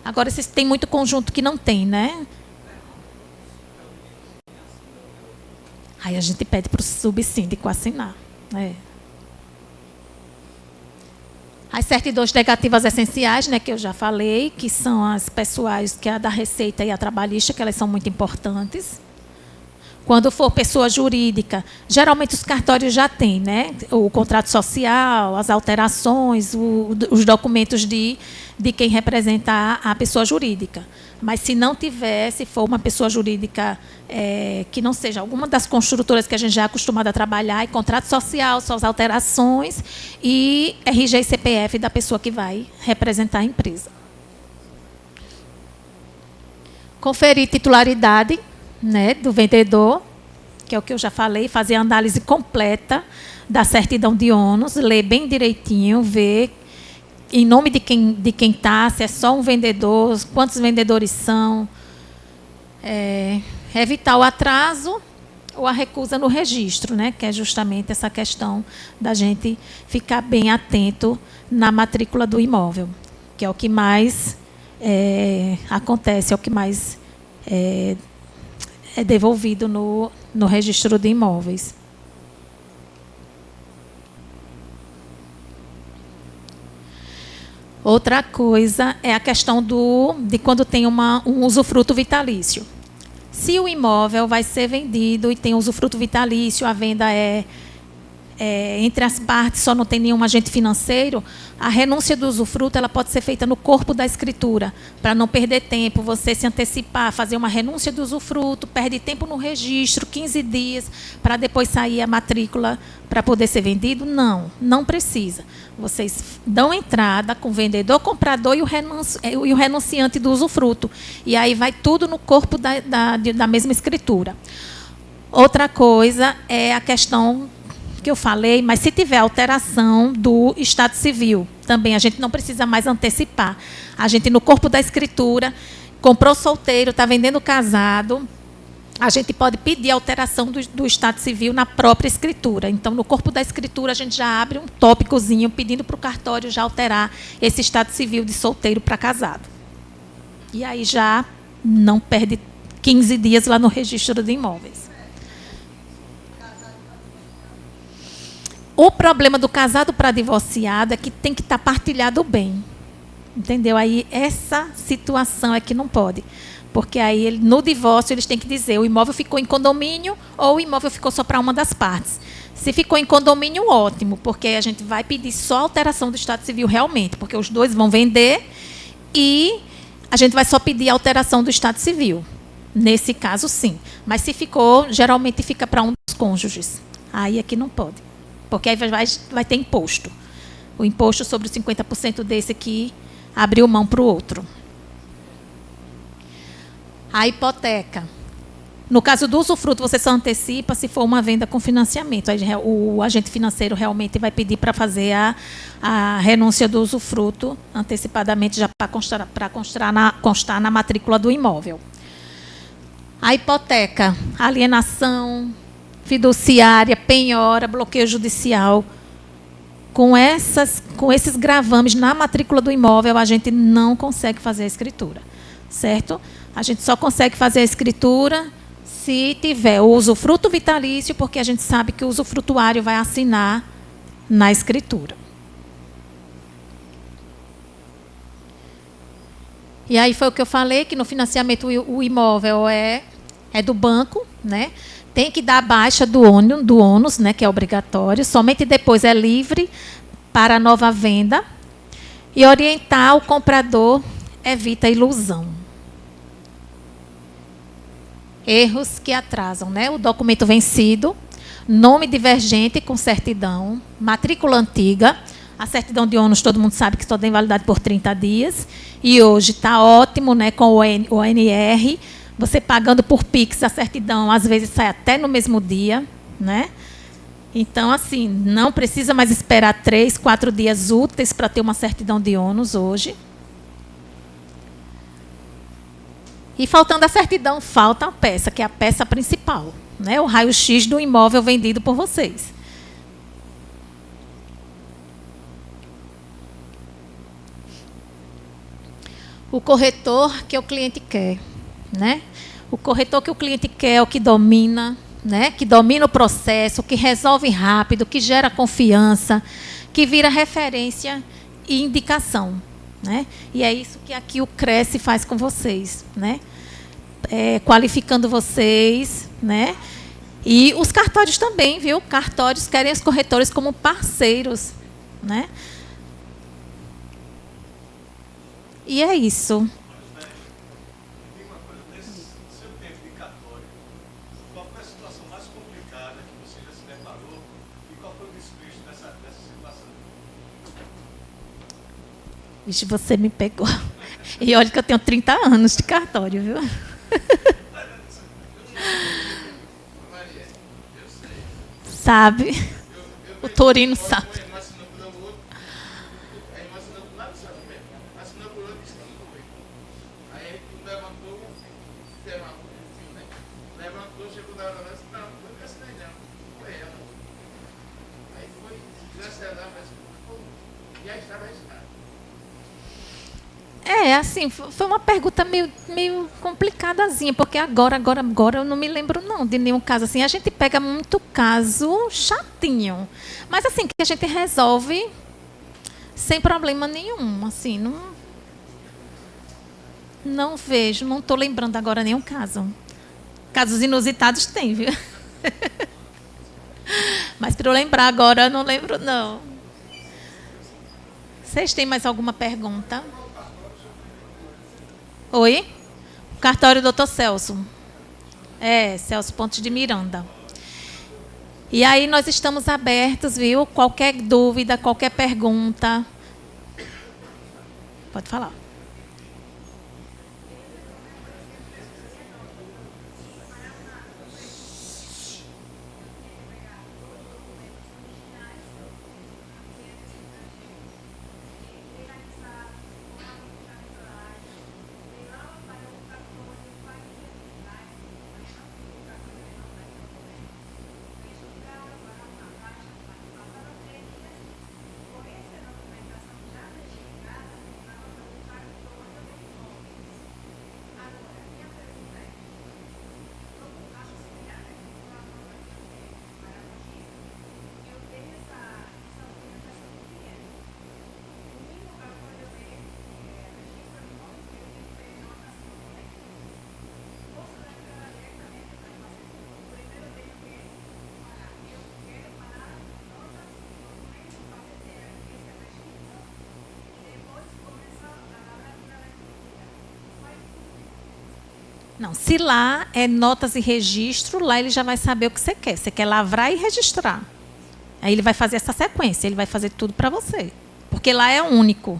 Agora, tem muito conjunto que não tem, né? Aí a gente pede para o subsíndico assinar, né? As certidões negativas essenciais, né, que eu já falei, que são as pessoais, que é a da Receita e a trabalhista, que elas são muito importantes. Quando for pessoa jurídica, geralmente os cartórios já têm, né, o contrato social, as alterações, os documentos de quem representa a pessoa jurídica. Mas se não tiver, se for uma pessoa jurídica que não seja alguma das construtoras que a gente já é acostumado a trabalhar, e contrato social, suas alterações, e RG e CPF da pessoa que vai representar a empresa. Conferir titularidade, né, do vendedor, que é o que eu já falei, fazer a análise completa da certidão de ônus, ler bem direitinho, ver em nome de quem está, se é só um vendedor, quantos vendedores são, evitar o atraso ou a recusa no registro, né, que é justamente essa questão da gente ficar bem atento na matrícula do imóvel, que é o que mais acontece, é o que mais é devolvido no registro de imóveis. Outra coisa é a questão de quando tem um usufruto vitalício. Se o imóvel vai ser vendido e tem usufruto vitalício, a venda entre as partes, só não tem nenhum agente financeiro, a renúncia do usufruto ela pode ser feita no corpo da escritura, para não perder tempo, você se antecipar, fazer uma renúncia do usufruto, perde tempo no registro, 15 dias, para depois sair a matrícula para poder ser vendido. Não precisa. Vocês dão entrada com o vendedor, comprador e o renunciante do usufruto. E aí vai tudo no corpo da mesma escritura. Outra coisa é a questão que eu falei, mas se tiver alteração do estado civil, também a gente não precisa mais antecipar. A gente, no corpo da escritura, comprou solteiro, está vendendo casado, a gente pode pedir alteração do estado civil na própria escritura. Então, no corpo da escritura, a gente já abre um tópicozinho pedindo para o cartório já alterar esse estado civil de solteiro para casado. E aí já não perde 15 dias lá no registro de imóveis. O problema do casado para divorciado é que tem que estar partilhado bem. Entendeu? Aí essa situação é que não pode. Porque aí no divórcio eles têm que dizer o imóvel ficou em condomínio ou o imóvel ficou só para uma das partes. Se ficou em condomínio, ótimo, porque a gente vai pedir só alteração do estado civil realmente, porque os dois vão vender e a gente vai só pedir alteração do estado civil. Nesse caso, sim. Mas se ficou, geralmente fica para um dos cônjuges. Aí é que não pode. Porque aí vai ter imposto. O imposto sobre os 50% desse que abriu mão para o outro. A hipoteca. No caso do usufruto, você só antecipa se for uma venda com financiamento. Aí o agente financeiro realmente vai pedir para fazer a renúncia do usufruto antecipadamente, já para constar na matrícula do imóvel. A hipoteca, alienação fiduciária, penhora, bloqueio judicial. Com esses gravames na matrícula do imóvel, a gente não consegue fazer a escritura, certo? A gente só consegue fazer a escritura se tiver o usufruto vitalício, porque a gente sabe que o usufrutuário vai assinar na escritura. E aí foi o que eu falei, que no financiamento o imóvel é do banco, né? Tem que dar a baixa do ônus, né, que é obrigatório, somente depois é livre para a nova venda. E orientar o comprador evita a ilusão. Erros que atrasam, né? O documento vencido, nome divergente com certidão, matrícula antiga. A certidão de ônus, todo mundo sabe que só tem validade por 30 dias. E hoje está ótimo, né, com o ONR. Você pagando por Pix a certidão, às vezes sai até no mesmo dia, né? Então, assim, não precisa mais esperar 3, 4 dias úteis para ter uma certidão de ônus hoje. E faltando a certidão, falta a peça, que é a peça principal, né? O raio-x do imóvel vendido por vocês. O corretor que o cliente quer, né? O corretor que o cliente quer é o que domina, né? Que domina o processo, que resolve rápido, que gera confiança, que vira referência e indicação, né? E é isso que aqui o Cresce faz com vocês, né? Qualificando vocês, né? E os cartórios também, viu? Cartórios querem os corretores como parceiros, né? E é isso. Vixe, você me pegou. E olha que eu tenho 30 anos de cartório, viu? Sabe? O Torino sabe. Assim, foi uma pergunta meio complicadazinha, porque agora eu não me lembro não de nenhum caso assim. A gente pega muito caso chatinho, mas assim, que a gente resolve sem problema nenhum, assim, não vejo, não estou lembrando agora nenhum caso. Casos inusitados tem, viu? Mas para eu lembrar agora, eu não lembro não. Vocês têm mais alguma pergunta? Oi? O cartório do Dr. Celso. Celso Pontes de Miranda. E aí nós estamos abertos, viu? Qualquer dúvida, qualquer pergunta. Pode falar. Não, se lá é notas e registro, lá ele já vai saber o que você quer. Você quer lavrar e registrar. Aí ele vai fazer essa sequência, ele vai fazer tudo para você. Porque lá é único.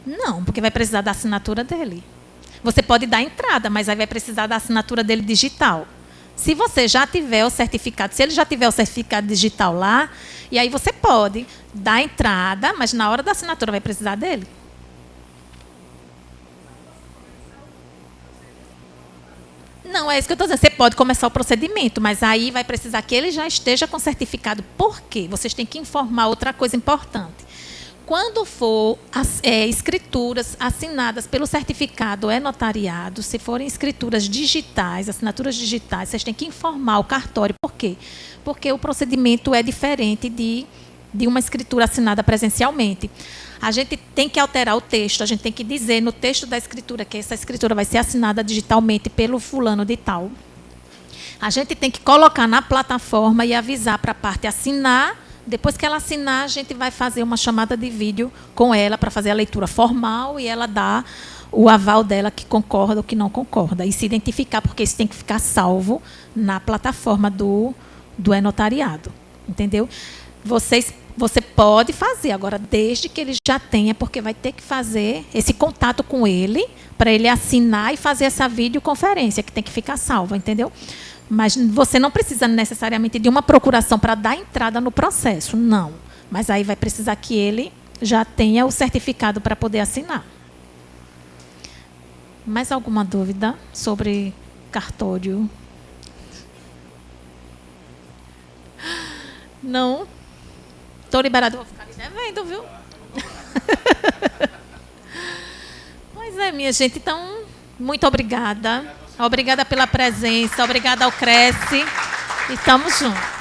Não, porque vai precisar da assinatura dele. Você pode dar entrada, mas aí vai precisar da assinatura dele digital. Se você já tiver o certificado, se ele já tiver o certificado digital lá, e aí você pode dar entrada, mas na hora da assinatura vai precisar dele. Não, é isso que eu estou dizendo. Você pode começar o procedimento, mas aí vai precisar que ele já esteja com certificado. Por quê? Vocês têm que informar outra coisa importante. quando for escrituras assinadas pelo certificado notariado, se forem escrituras digitais, assinaturas digitais, vocês têm que informar o cartório. Por quê? Porque o procedimento é diferente de uma escritura assinada presencialmente. A gente tem que alterar o texto, a gente tem que dizer no texto da escritura que essa escritura vai ser assinada digitalmente pelo fulano de tal. A gente tem que colocar na plataforma e avisar para a parte assinar. Depois que ela assinar, a gente vai fazer uma chamada de vídeo com ela para fazer a leitura formal e ela dá o aval dela que concorda ou que não concorda. E se identificar, porque isso tem que ficar salvo na plataforma do e-notariado. Entendeu? Você pode fazer, agora, desde que ele já tenha, porque vai ter que fazer esse contato com ele, para ele assinar e fazer essa videoconferência, que tem que ficar salva, entendeu? Mas você não precisa necessariamente de uma procuração para dar entrada no processo, não. Mas aí vai precisar que ele já tenha o certificado para poder assinar. Mais alguma dúvida sobre cartório? Não? Estou liberado, vou ficar ali devendo, viu? Pois é, minha gente. Então, muito obrigada. Obrigada pela presença, obrigada ao Cresce. E estamos juntos.